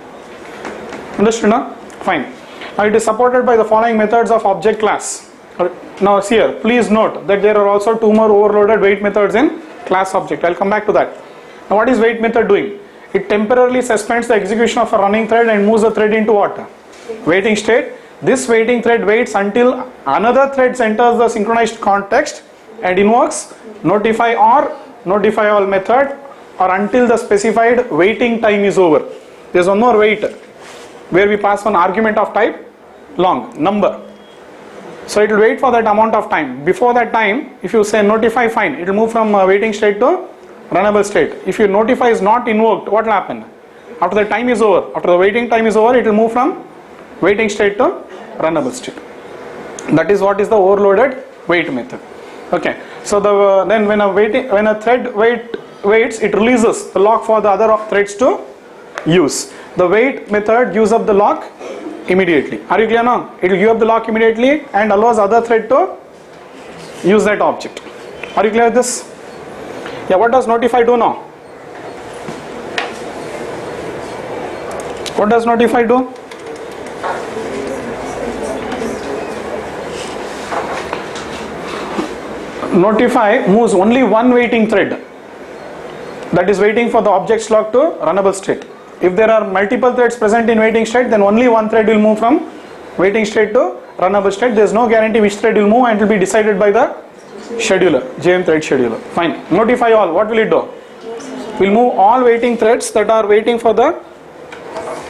Speaker 1: Understood now? Fine. Now it is supported by the following methods of object class. Now see here, please note that there are also two more overloaded wait methods in class object. I'll come back to that. Now what is wait method doing? It temporarily suspends the execution of a running thread and moves the thread into what? Waiting state. This waiting thread waits until another thread enters the synchronized context and invokes notify or notify all method, or until the specified waiting time is over. There is one more wait where we pass one argument of type long, number. So it will wait for that amount of time. Before that time, if you say notify, fine, it will move from waiting state to runnable state. If your notify is not invoked, what will happen? After the time is over, after the waiting time is over, it will move from waiting state to runnable state. That is what is the overloaded wait method. Okay. So then when a thread waits, it releases the lock for the other threads to use. The wait method gives up the lock immediately. Are you clear now? It will give up the lock immediately and allows other thread to use that object. Are you clear with this? Yeah, what does notify do now? What does notify do? Notify moves only one waiting thread, that is waiting for the object's lock to runnable state. If there are multiple threads present in waiting state, then only one thread will move from waiting state to runnable state. There is no guarantee which thread will move and it will be decided by the scheduler, JM thread scheduler. Fine. Notify all, what will it do? will move all waiting threads that are waiting for the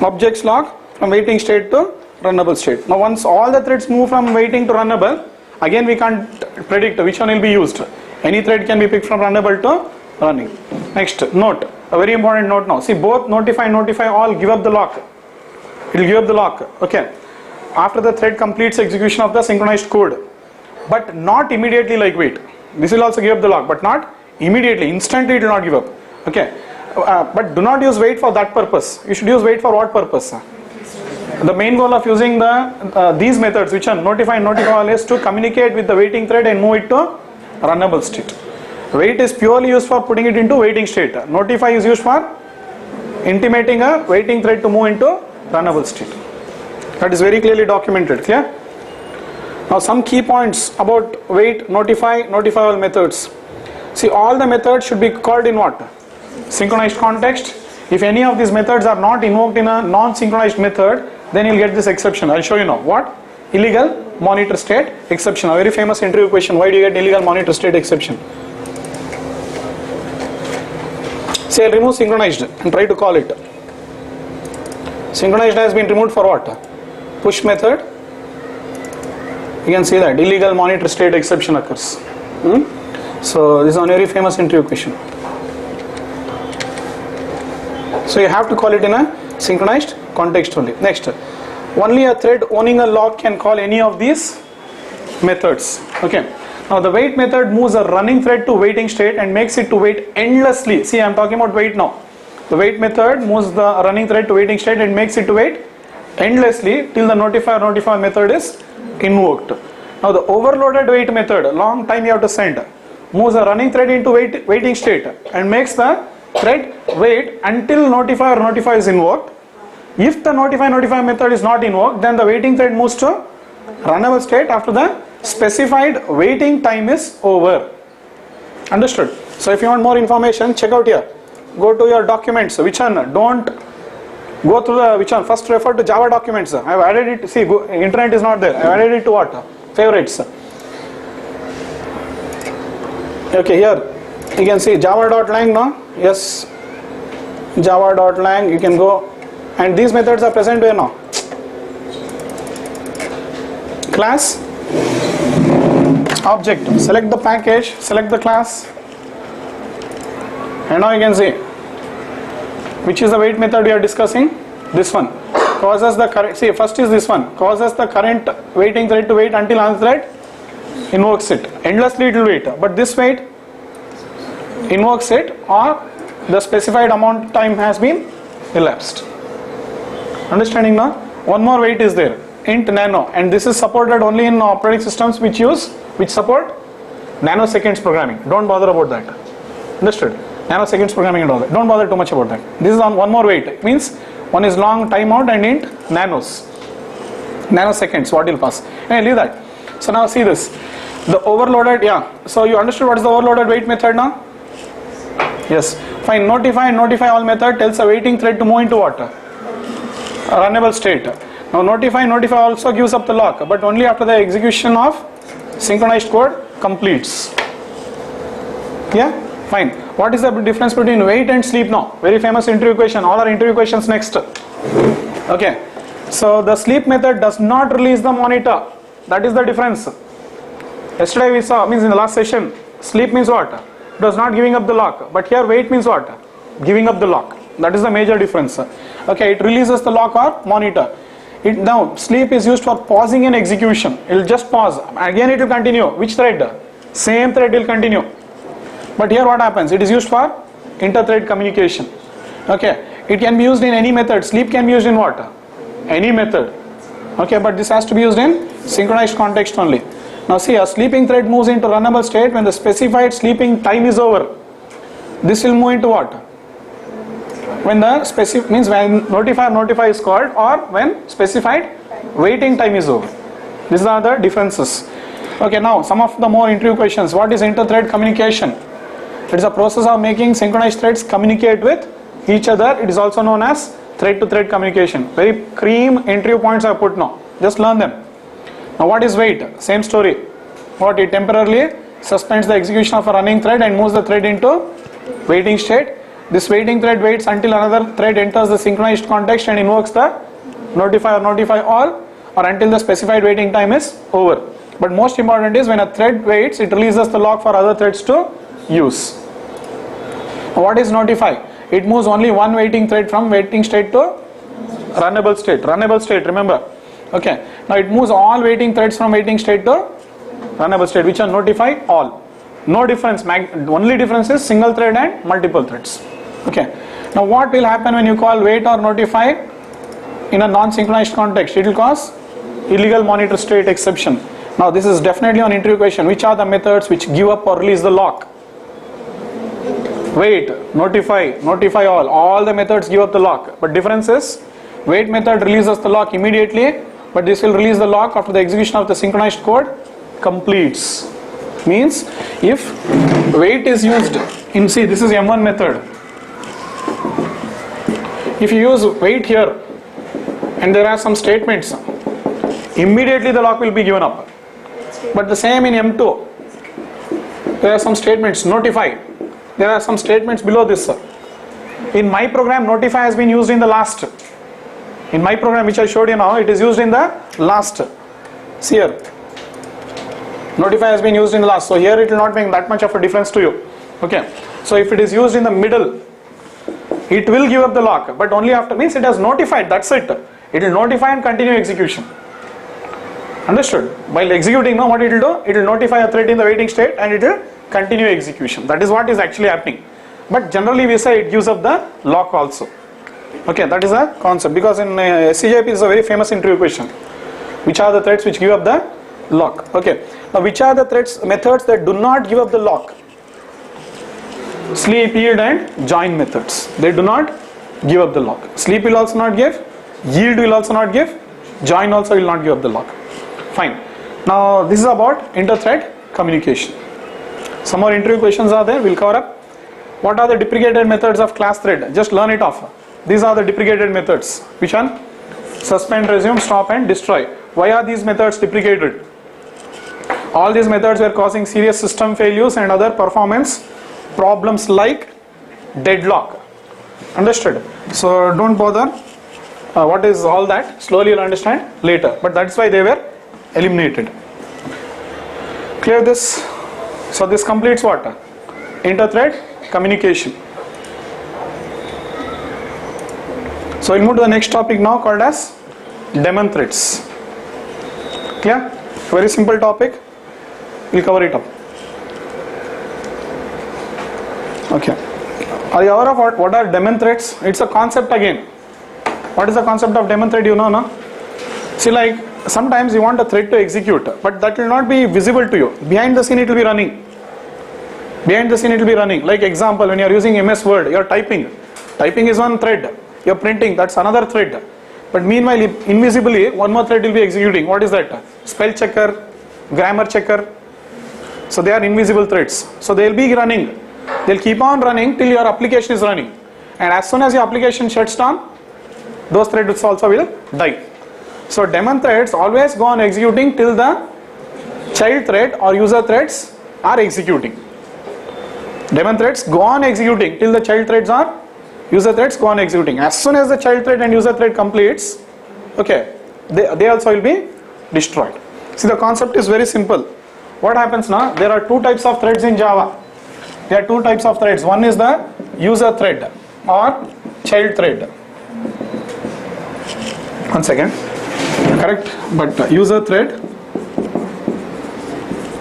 Speaker 1: object's lock from waiting state to runnable state. Now once all the threads move from waiting to runnable, again we can't predict which one will be used. Any thread can be picked from runnable to running. Next, note, a very important note now. See, both notify and notify all give up the lock. It will give up the lock. Okay. After the thread completes execution of the synchronized code, but not immediately like wait. This will also give up the lock, but not immediately. Instantly it will not give up. Okay. But do not use wait for that purpose. You should use wait for what purpose? The main goal of using these methods, which are notify and notify all, is to communicate with the waiting thread and move it to runnable state. Wait is purely used for putting it into waiting state. Notify is used for intimating a waiting thread to move into runnable state. That is very clearly documented. Clear? Now some key points about wait, notify all methods. See, all the methods should be called in what? Synchronized context. If any of these methods are not invoked in a non-synchronized method, then you'll get this exception. I'll show you now. What? Illegal monitor state exception. A very famous interview question. Why do you get illegal monitor state exception? Say I'll remove synchronized and try to call it. Synchronized has been removed for what? Push method. You can see that illegal monitor state exception occurs. So this is a very famous interview question. So you have to call it in a synchronized context only. Next, only a thread owning a lock can call any of these methods. Okay. Now the wait method moves a running thread to waiting state and makes it to wait endlessly. See, I am talking about wait now. The wait method moves the running thread to waiting state and makes it to wait endlessly till the notify method is invoked. Now the overloaded wait method, long time you have to send, moves a running thread into waiting state and makes the thread wait until notify is invoked. If the notify method is not invoked, then the waiting thread moves to runnable state after the specified waiting time is over. Understood? So if you want more information, check out here. Go to your documents. Which one? Don't go through the which one. First refer to Java documents. I have added it. See, internet is not there. I have added it to what? Favorites. Okay, here you can see java.lang now. Yes, java.lang. You can go, and these methods are present where now? Class, object. Select the package. Select the class, and now you can see which is the wait method we are discussing. This one causes the current. See, first is this one causes the current waiting thread to wait until another thread invokes it. Endlessly it will wait, but this wait invokes it or the specified amount of time has been elapsed. Understanding now? One more wait is there, int nano, and this is supported only in operating systems which support nanoseconds programming. Don't bother about that. Understood? Nanoseconds programming and all that. Don't bother too much about that. This is on one more wait. It means one is long timeout and int nanoseconds what will pass. Hey, leave that. So now see this. The overloaded, so you understood what is the overloaded wait method now? Yes. Fine. Notify and notify all method tells a waiting thread to move into what? A runnable state. Now notify also gives up the lock, but only after the execution of synchronized code completes. Yeah? Fine. What is the difference between wait and sleep now? Very famous interview question. All our interview questions next. Okay. So the sleep method does not release the monitor. That is the difference. Yesterday we saw, means in the last session, sleep means what? Does not giving up the lock. But here wait means what? Giving up the lock. That is the major difference. Okay, it releases the lock or monitor. Now sleep is used for pausing an execution. It will just pause. Again it will continue. Which thread? Same thread will continue. But here what happens? It is used for inter-thread communication. Okay, it can be used in any method. Sleep can be used in what? Any method. Okay, but this has to be used in synchronized context only. Now see, a sleeping thread moves into runnable state when the specified sleeping time is over. This will move into what? When the specific means when notify is called, or when specified waiting time is over. These are the differences. Okay, now some of the more interview questions. What is inter-thread communication? It is a process of making synchronized threads communicate with each other. It is also known as thread-to-thread communication. Very cream interview points I have put now. Just learn them. Now what is wait? Same story. What? It temporarily suspends the execution of a running thread and moves the thread into waiting state This waiting thread waits until another thread enters the synchronized context and invokes the notify or notify all, or until the specified waiting time is over. But most important is when a thread waits, it releases the lock for other threads to use. What is notify? It moves only one waiting thread from waiting state to runnable state. Runnable state, remember. Okay. Now it moves all waiting threads from waiting state to runnable state, which are notify all. No difference. Only difference is single thread and multiple threads. Okay. Now what will happen when you call wait or notify in a non-synchronized context? It will cause illegal monitor state exception. Now this is definitely an interview question. Which are the methods which give up or release the lock? Wait, notify, notify all. All the methods give up the lock. But difference is wait method releases the lock immediately, but this will release the lock after the execution of the synchronized code completes. Means if wait is used in, see, this is M1 method. If you use wait here and there are some statements, immediately the lock will be given up. But the same in M2. There are some statements, notify. There are some statements below this. In my program, notify has been used in the last. In my program which I showed you now, it is used in the last. See here. Notify has been used in the last. So here it will not make that much of a difference to you. Okay. So if it is used in the middle, it will give up the lock. But only after, means it has notified, that's it. It will notify and continue execution. Understood? While executing, now what it will do? It will notify a thread in the waiting state and it will continue execution. That is what is actually happening. But generally we say it gives up the lock also. Okay, that is a concept, because in SCJP is a very famous interview question. Which are the threads which give up the lock? Okay. Now which are the threads, methods that do not give up the lock? Sleep, yield and join methods. They do not give up the lock. Sleep will also not give, yield will also not give, join also will not give up the lock. Fine. Now this is about inter-thread communication. Some more interview questions are there, we'll cover up. What are the deprecated methods of class thread? Just learn it off. These are the deprecated methods. Which one? Suspend, resume, stop and destroy. Why are these methods deprecated? All these methods were causing serious system failures and other performance problems like deadlock. Understood? So don't bother. What is all that? Slowly you'll understand later. But that's why they were eliminated. Clear this? So this completes what? Inter-thread communication. So we'll move to the next topic now, called as daemon threads. Clear? Very simple topic. We'll cover it up. Okay. Are you aware of what are daemon threads? It's a concept again. What is the concept of daemon thread? You know, no? See, like sometimes you want a thread to execute, but that will not be visible to you. Behind the scene it will be running. Behind the scene it will be running. Like example, when you are using MS Word, you are typing. Typing is one thread. You are printing, that's another thread. But meanwhile, invisibly, one more thread will be executing. What is that? Spell checker, grammar checker. So they are invisible threads. So they will be running. They will keep on running till your application is running. And as soon as your application shuts down, those threads also will die. So daemon threads always go on executing till the child thread or user threads are executing. Daemon threads go on executing till the child threads are user threads go on executing. As soon as the child thread and user thread completes, okay, they also will be destroyed. See, the concept is very simple. What happens now? There are two types of threads in Java. There are two types of threads. One is the user thread or child thread. One second. Correct? But user thread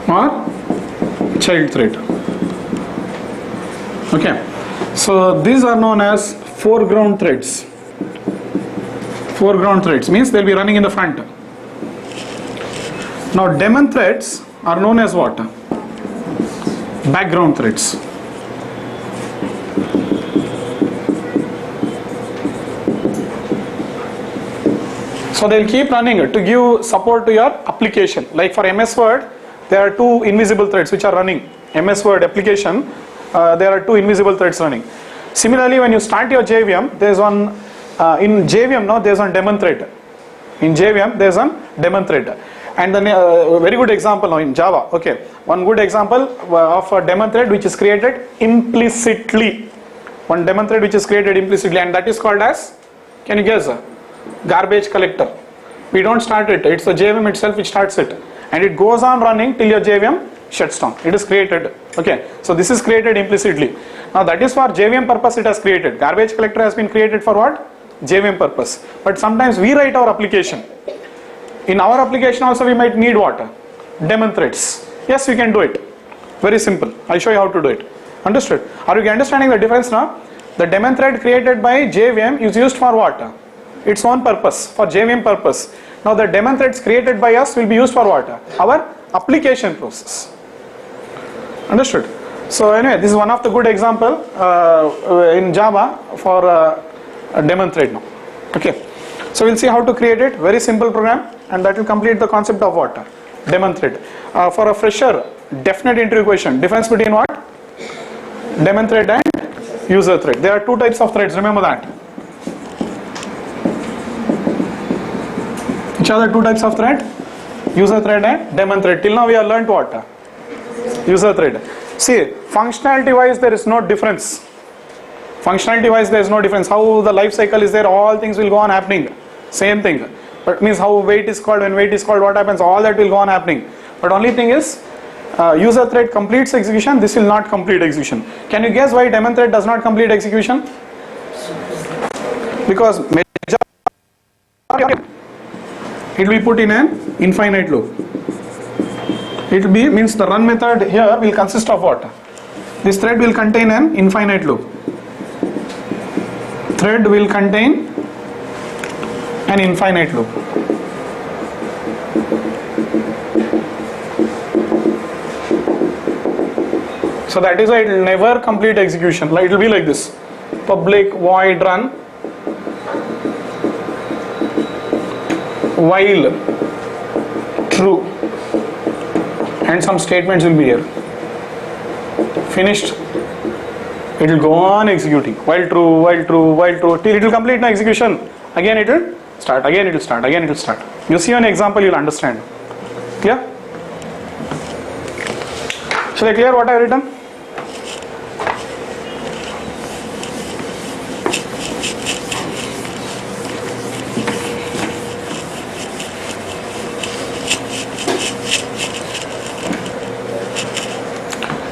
Speaker 1: or child thread. Okay. So these are known as foreground threads. Foreground threads means they'll be running in the front. Now daemon threads are known as what? Background threads. So they'll keep running to give support to your application. Like for MS Word, there are two invisible threads which are running. MS Word application, there are two invisible threads running. Similarly, when you start your JVM, there is one in JVM now there is one daemon thread. In JVM there is one daemon thread. And then very good example now in Java. Okay, one good example of a daemon thread which is created implicitly. one daemon thread which is created implicitly, and that is called as, can you guess, garbage collector. We don't start it, it's the JVM itself which starts it, and it goes on running till your JVM shuts down. It is created. Okay, so this is created implicitly. Now that is for JVM purpose it has created. Garbage collector has been created for what? JVM purpose. But sometimes we write our application. In our application also we might need what? Daemon threads. Yes, we can do it. Very simple. I'll show you how to do it. Understood? Are you understanding the difference now? The daemon thread created by JVM is used for what? Its own purpose, for JVM purpose. Now the daemon threads created by us will be used for what? Our application process. Understood? So anyway, this is one of the good example in Java for a daemon thread now. Okay. So we'll see how to create it. Very simple program, and that will complete the concept of what? Daemon thread. For a fresher, definite interview question. Difference between what? Daemon thread and user thread. There are two types of threads. Remember that. Which are the two types of thread? User thread and daemon thread. Till now we have learnt what? User thread. See, functionality wise there is no difference. Functionality wise there is no difference. How the life cycle is there, all things will go on happening. Same thing. But means how wait is called, when wait is called, what happens, all that will go on happening. But only thing is, user thread completes execution, this will not complete execution. Can you guess why daemon thread does not complete execution? Because it will be put in an infinite loop. It will be, means the run method here will consist of what? This thread will contain an infinite loop. Thread will contain an infinite loop. So that is why it will never complete execution. Like it will be like this: public void run while true, and some statements will be here. Finished. It will go on executing while true, while true, while true, till it will complete the execution. Again it will start, again it will start, again it will start. You see an example, you will understand. Clear? Shall I clear what I have written?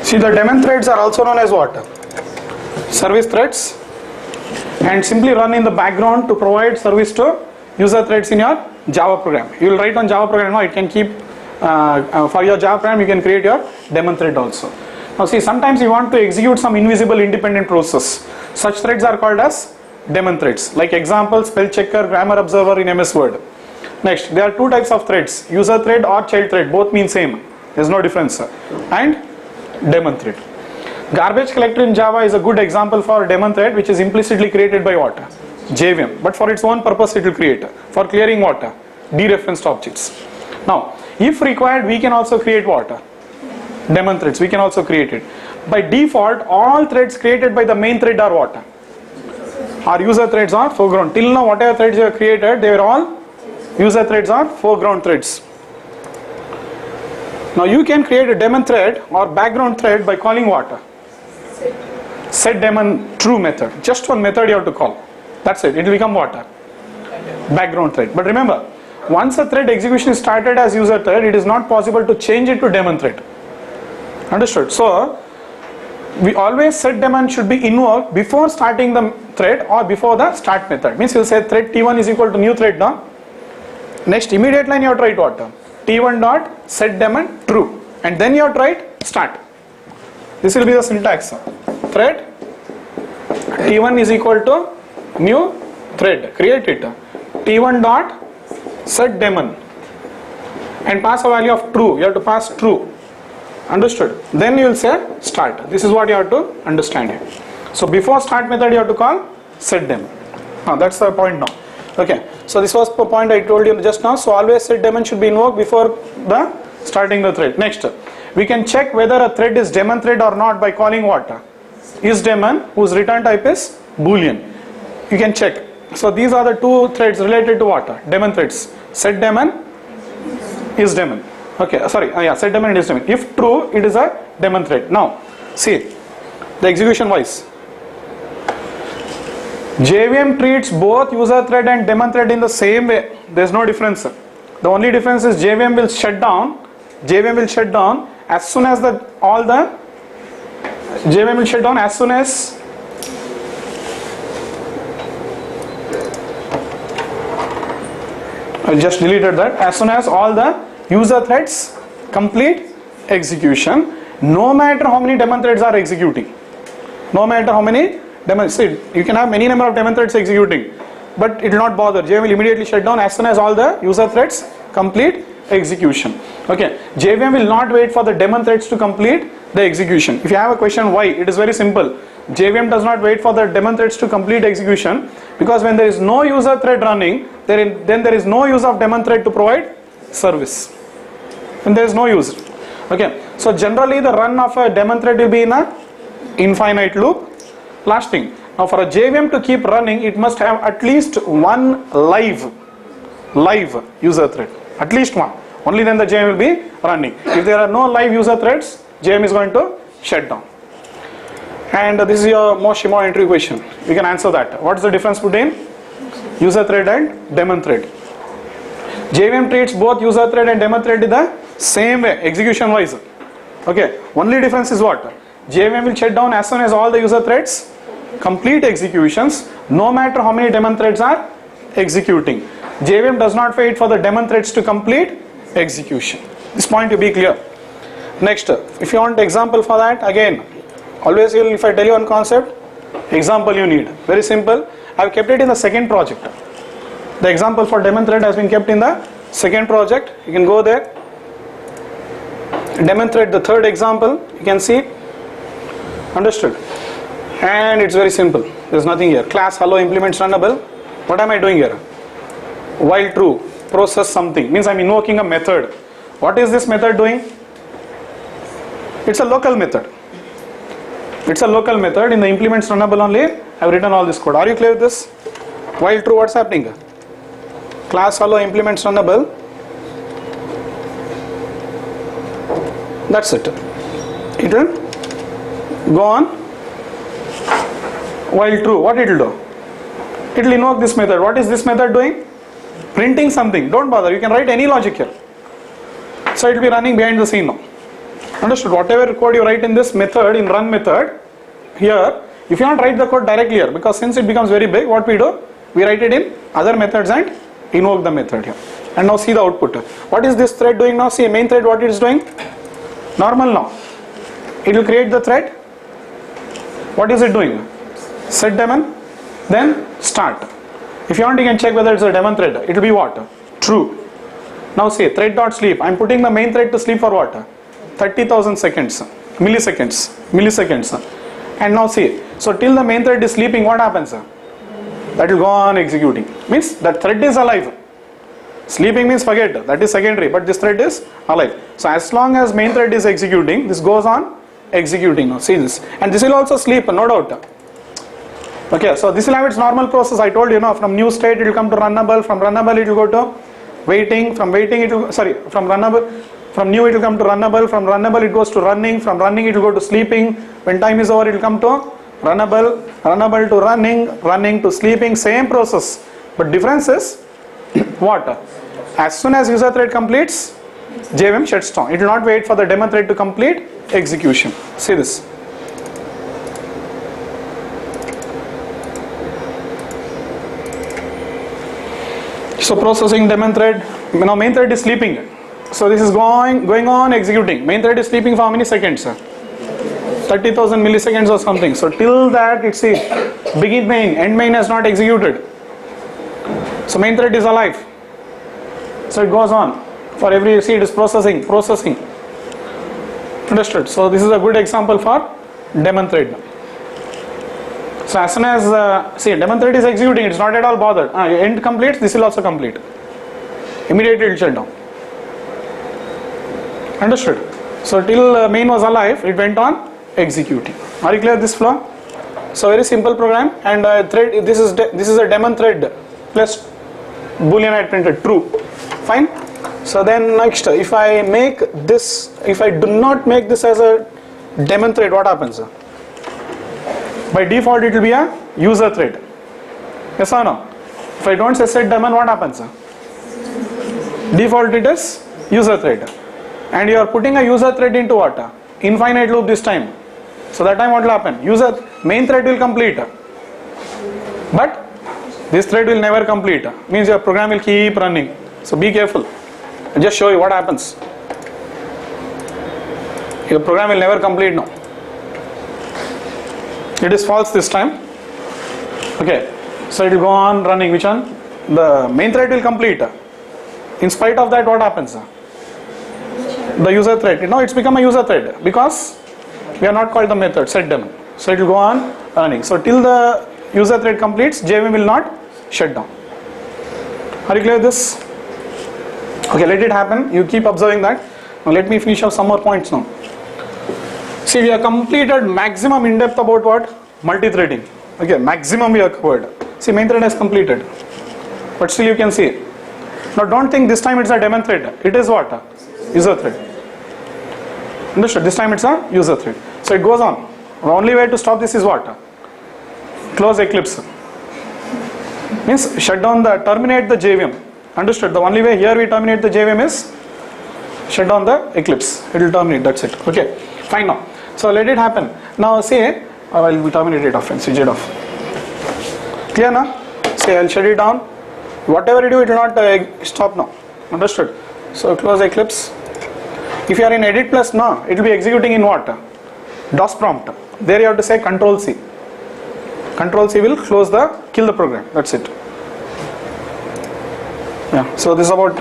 Speaker 1: See, the daemon threads are also known as what? Service threads, and simply run in the background to provide service to user threads in your Java program. You will write on Java program now, it can keep for your Java program you can create your daemon thread also. Now see, sometimes you want to execute some invisible independent process. Such threads are called as daemon threads. Like example, spell checker, grammar observer in MS Word. Next, there are two types of threads: user thread or child thread. Both mean same. There is no difference. And daemon thread. Garbage collector in Java is a good example for daemon thread, which is implicitly created by what? JVM. But for its own purpose it will create. For clearing what? Dereferenced objects. Now, if required, we can also create what? Daemon threads. We can also create it. By default, all threads created by the main thread are what? Our user threads are foreground. Till now, whatever threads you have created, they are all user threads are foreground threads. Now you can create a daemon thread or background thread by calling what? Set daemon true method. Just one method you have to call. That's it. It will become what? Background thread. But remember, once a thread execution is started as user thread, it is not possible to change it to daemon thread. Understood? So we always set daemon should be invoked before starting the thread or before the start method. Means you'll say thread T1 is equal to new thread now. Next immediate line you have to write what? T1 dot set daemon true, and then you have to write start. This will be the syntax. Thread T1 is equal to new thread. Create it. T1 dot set daemon and pass a value of true. You have to pass true. Understood? Then you will say start. This is what you have to understand here. So before start method you have to call set daemon. That's the point now. Okay, so this was the point I told you just now. So always set daemon should be invoked before the starting the thread. Next, we can check whether a thread is daemon thread or not by calling what? Is daemon, whose return type is boolean. You can check. So these are the two threads related to what? Daemon threads. Set daemon, is daemon. Okay, sorry, set daemon and is daemon. If true, it is a daemon thread. Now, see the execution wise. JVM treats both user thread and daemon thread in the same way. There is no difference. The only difference is JVM will shut down. JVM will shut down as soon as JVM will shut down as soon as I just deleted that. As soon as all the user threads complete execution, no matter how many daemon threads are executing. No matter how many daemon, see, you can have many number of daemon threads executing, but it will not bother. JVM will immediately shut down as soon as all the user threads complete execution. Okay, JVM will not wait for the daemon threads to complete the execution. If you have a question why, it is very simple. JVM does not wait for the daemon threads to complete execution, because when there is no user thread running, then there is no use of daemon thread to provide service. When there is no use. Okay, so generally the run of a daemon thread will be in a infinite loop. Last thing, now for a JVM to keep running, it must have at least one live user thread, at least one. Only then the JVM will be running. If there are no live user threads, JVM is going to shut down. And this is your most important entry question. You can answer that. What is the difference between user thread and daemon thread? JVM treats both user thread and daemon thread in the same way, execution wise. Okay, only difference is what? JVM will shut down as soon as all the user threads complete executions, no matter how many daemon threads are executing. JVM does not wait for the daemon threads to complete execution. This point to be clear. Next, if you want example for that, again, always if I tell you one concept, example you need. Very simple. I have kept it in the second project. The example for daemon thread has been kept in the second project. You can go there. Daemon thread, the third example, you can see. Understood? And it's very simple. There's nothing here. Class hello implements runnable. What am I doing here? While true, process something. Means I'm invoking a method. What is this method doing? It's a local method. It's a local method. In the implements runnable only, I've written all this code. Are you clear with this? While true, what's happening? Class hello implements runnable. That's it. It will go on. While true, what it will do? It will invoke this method. What is this method doing? Printing something. Don't bother. You can write any logic here. So it will be running behind the scene now. Understood? Whatever code you write in this method, in run method, here, if you want to write the code directly here, because since it becomes very big, what we do? We write it in other methods and invoke the method here. And now see the output. What is this thread doing now? See, main thread, what it is doing? Normal now. It will create the thread. What is it doing? Set daemon, then start. If you want, you can check whether it's a daemon thread. It will be what? True. Now say thread.sleep. I'm putting the main thread to sleep for what? 30,000 seconds, milliseconds. And now see, so till the main thread is sleeping, what happens? That will go on executing. Means that thread is alive. Sleeping means forget, that is secondary, but this thread is alive. So as long as main thread is executing, this goes on executing. Now see this, and this will also sleep, no doubt. Okay, so this will have its normal process. I told you, from new state it will come to runnable, from runnable it will go to waiting, from waiting it will, from runnable, from new it will come to runnable, from runnable it goes to running, from running it will go to sleeping. When time is over it will come to runnable, runnable to running, running to sleeping, same process. But difference is what? As soon as user thread completes, JVM shuts down. It will not wait for the daemon thread to complete execution. See this. So processing daemon thread, now main thread is sleeping. So this is going on executing. Main thread is sleeping for how many seconds? 30,000 milliseconds or something. So till that, it's see, begin main, end main has not executed. So main thread is alive. So it goes on. For every, see, it is processing. Understood? So this is a good example for daemon thread. So as soon as, see, daemon thread is executing, it's not at all bothered. End completes, this will also complete. Immediately it will shut down. Understood? So till main was alive, it went on executing. Are you clear this flow? So very simple program, and thread. This is a daemon thread plus boolean I printed true. Fine. So then next, if I make this, if I do not make this as a daemon thread, what happens? By default, it will be a user thread. Yes or no? If I don't say set daemon, what happens? Default it is user thread. And you are putting a user thread into what? Infinite loop this time. So that time what will happen? Main thread will complete. But this thread will never complete. Means your program will keep running. So be careful. I'll just show you what happens. Your program will never complete now. It is false this time. Okay. So it will go on running. Which one? The main thread will complete. In spite of that, what happens? The user thread. No, it's become a user thread because we are not called the method set daemon. So it will go on running. So till the user thread completes, JVM will not shut down. Are you clear with this? Okay, let it happen. You keep observing that. Now let me finish up some more points now. See, we have completed maximum in depth about what? Multi-threading. Okay, maximum we have covered. See, main thread has completed. But still you can see. Now don't think this time it's a daemon thread. It is what? User thread. Understood? This time it's a user thread. So it goes on. The only way to stop this is what? Close Eclipse. Means shut down terminate the JVM. Understood? The only way here we terminate the JVM is shut down the Eclipse. It will terminate. That's it. Okay. Fine now. So let it happen. Now say I will terminate it off and switch it off. Clear now? Say I will shut it down. Whatever you do, it will not stop now. Understood? So close Eclipse. If you are in edit plus now, it will be executing in what? DOS prompt. There you have to say Control C. Control C will kill the program. That's it. Yeah. So this is about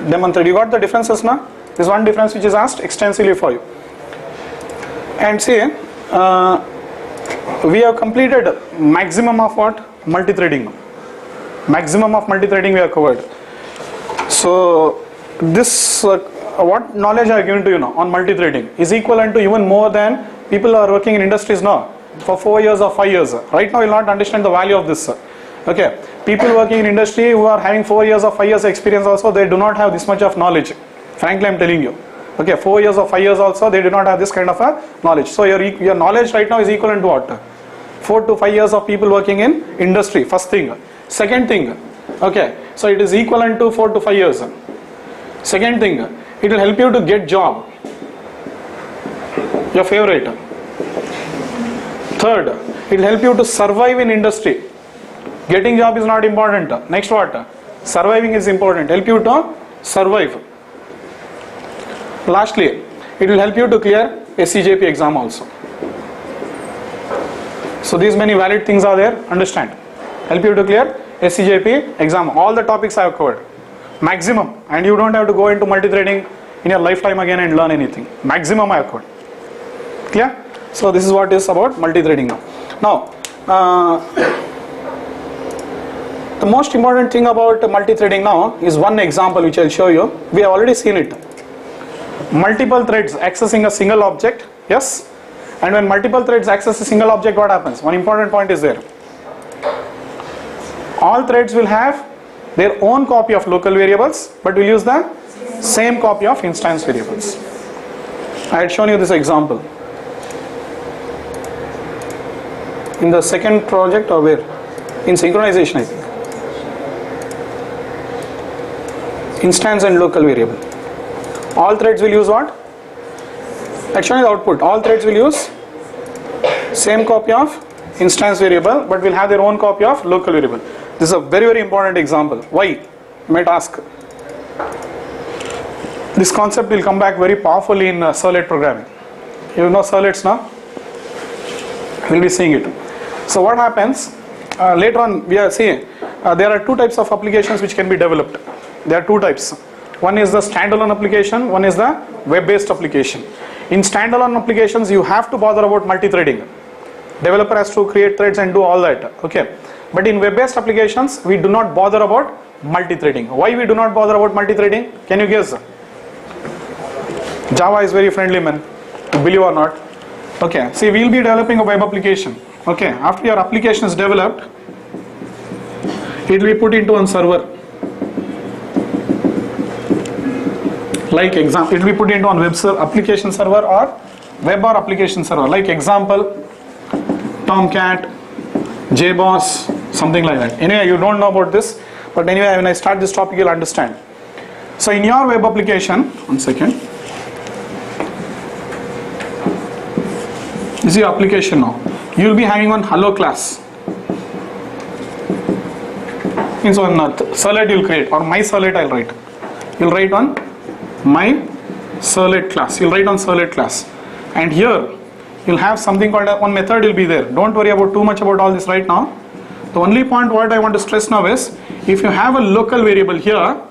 Speaker 1: daemon thread. You got the differences now? This is one difference which is asked extensively for you. And see, we have completed maximum of what? Multi-threading. Maximum of multi-threading we have covered. So this what knowledge I have given to you now on multi-threading is equivalent to even more than people who are working in industries now for 4 years or 5 years. Right now you will not understand the value of this. Okay, people working in industry who are having 4 years or 5 years experience also, they do not have this much of knowledge. Frankly, I am telling you. Okay, 4 years or 5 years also, they do not have this kind of a knowledge. So your knowledge right now is equivalent to what? 4 to 5 years of people working in industry. First thing. Second thing. Okay, so it is equivalent to 4 to 5 years. Second thing, it will help you to get job. Your favorite. Third, it will help you to survive in industry. Getting job is not important. Next what? Surviving is important. Help you to survive. Lastly, it will help you to clear SCJP exam also. So these many valid things are there. Understand. Help you to clear SCJP exam. All the topics I have covered. Maximum. And you don't have to go into multi-threading in your lifetime again and learn anything. Maximum I have covered. Clear? So this is what is about multi-threading now. Now, the most important thing about multi-threading now is one example which I will show you. We have already seen it. Multiple threads accessing a single object. Yes? And when multiple threads access a single object, what happens? One important point is there. All threads will have their own copy of local variables, but will use the same copy of instance variables. I had shown you this example in the second project, or where? In synchronization, I think. Instance and local variable. All threads will use what? I had shown you the output. All threads will use same copy of instance variable, but will have their own copy of local variable. This is a very, very important example. Why? You might ask. This concept will come back very powerfully in servlet programming. You know servlets now? We'll be seeing it. So what happens? Later on we are seeing there are two types of applications which can be developed. There are two types. One is the standalone application, one is the web-based application. In standalone applications, you have to bother about multi-threading. Developer has to create threads and do all that. Okay. But in web-based applications, we do not bother about multi-threading. Why we do not bother about multi-threading? Can you guess? Java is very friendly, man. Believe or not. Okay. See, we will be developing a web application. Okay. After your application is developed, it will be put into one server. Like example, it will be put into one web application server or web or application server. Like example, Tomcat, JBoss, something like that. Anyway, you don't know about this, but anyway, when I start this topic, you'll understand. So in your web application, one second, this is your application now. You will be having one hello class. Means one servlet you'll create, or my servlet I'll write. You'll write on my servlet class. You'll write on servlet class, and here you'll have something called one method will be there. Don't worry about too much about all this right now. The only point what I want to stress now is, if you have a local variable here,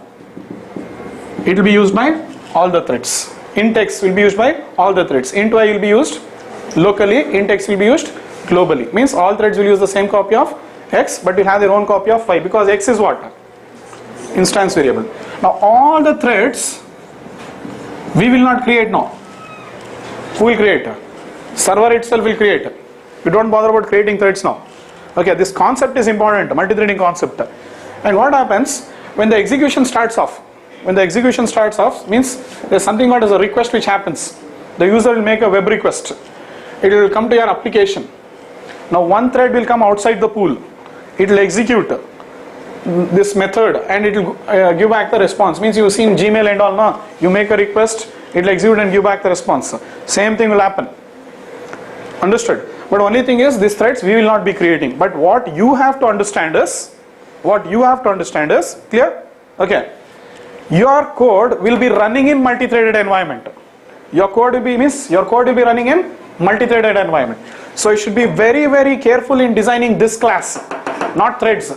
Speaker 1: it will be used by all the threads. Int x will be used by all the threads. Int y will be used locally. Int x will be used globally. Means all threads will use the same copy of x, but will have their own copy of y, because x is what? Instance variable. Now all the threads we will not create now. Who will create? Server itself will create. You don't bother about creating threads now. Okay, this concept is important, multi-threading concept. And what happens when the execution starts off? When the execution starts off, means there's something called as a request which happens. The user will make a web request. It will come to your application. Now one thread will come outside the pool. It will execute this method and it will give back the response. Means you've seen Gmail and all now. You make a request, it will execute and give back the response. Same thing will happen. Understood? But only thing is, these threads we will not be creating. But what you have to understand is, clear? Okay. Your code will be running in multi-threaded environment. Your code will be running in multi-threaded environment. So you should be very, very careful in designing this class, not threads,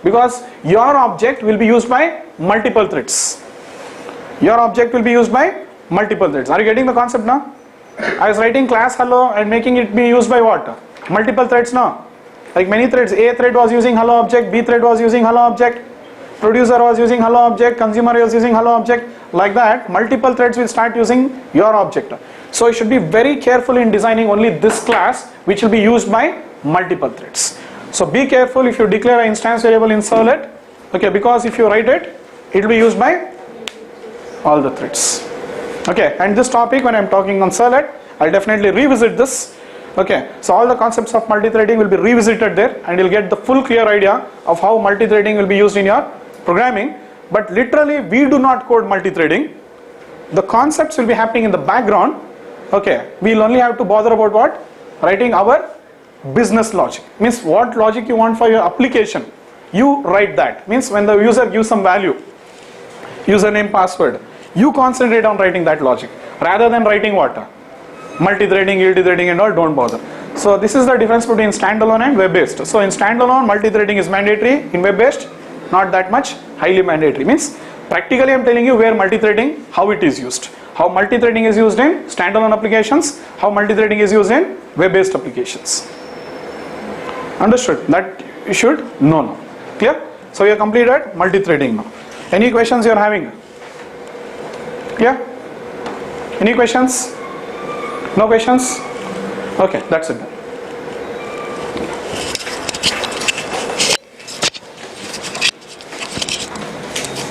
Speaker 1: because your object will be used by multiple threads. Your object will be used by multiple threads. Are you getting the concept now? I was writing class hello and making it be used by what? Multiple threads now. Like many threads, A thread was using hello object, B thread was using hello object, producer was using hello object, consumer was using hello object. Like that, multiple threads will start using your object. So you should be very careful in designing only this class which will be used by multiple threads. So be careful if you declare an instance variable in servlet, okay, because if you write it, it will be used by all the threads. Okay, and this topic when I am talking on servlet, I'll definitely revisit this. Okay, so all the concepts of multi-threading will be revisited there, and you'll get the full clear idea of how multi-threading will be used in your programming. But literally we do not code multi-threading. The concepts will be happening in the background. Okay, we'll only have to bother about what? Writing our business logic. Means what logic you want for your application, you write that. Means when the user gives some value, username, password, you concentrate on writing that logic rather than writing what? Multi-threading, multi-threading and all, don't bother. So this is the difference between standalone and web-based. So in standalone, multi-threading is mandatory. In web-based, not that much, highly mandatory. Means practically I'm telling you where multi-threading, how it is used. How multi-threading is used in standalone applications, how multi-threading is used in web-based applications. Understood? That you should know now. Clear? So we have completed multi-threading now. Any questions you are having? Yeah? Any questions? No questions? Okay, that's it.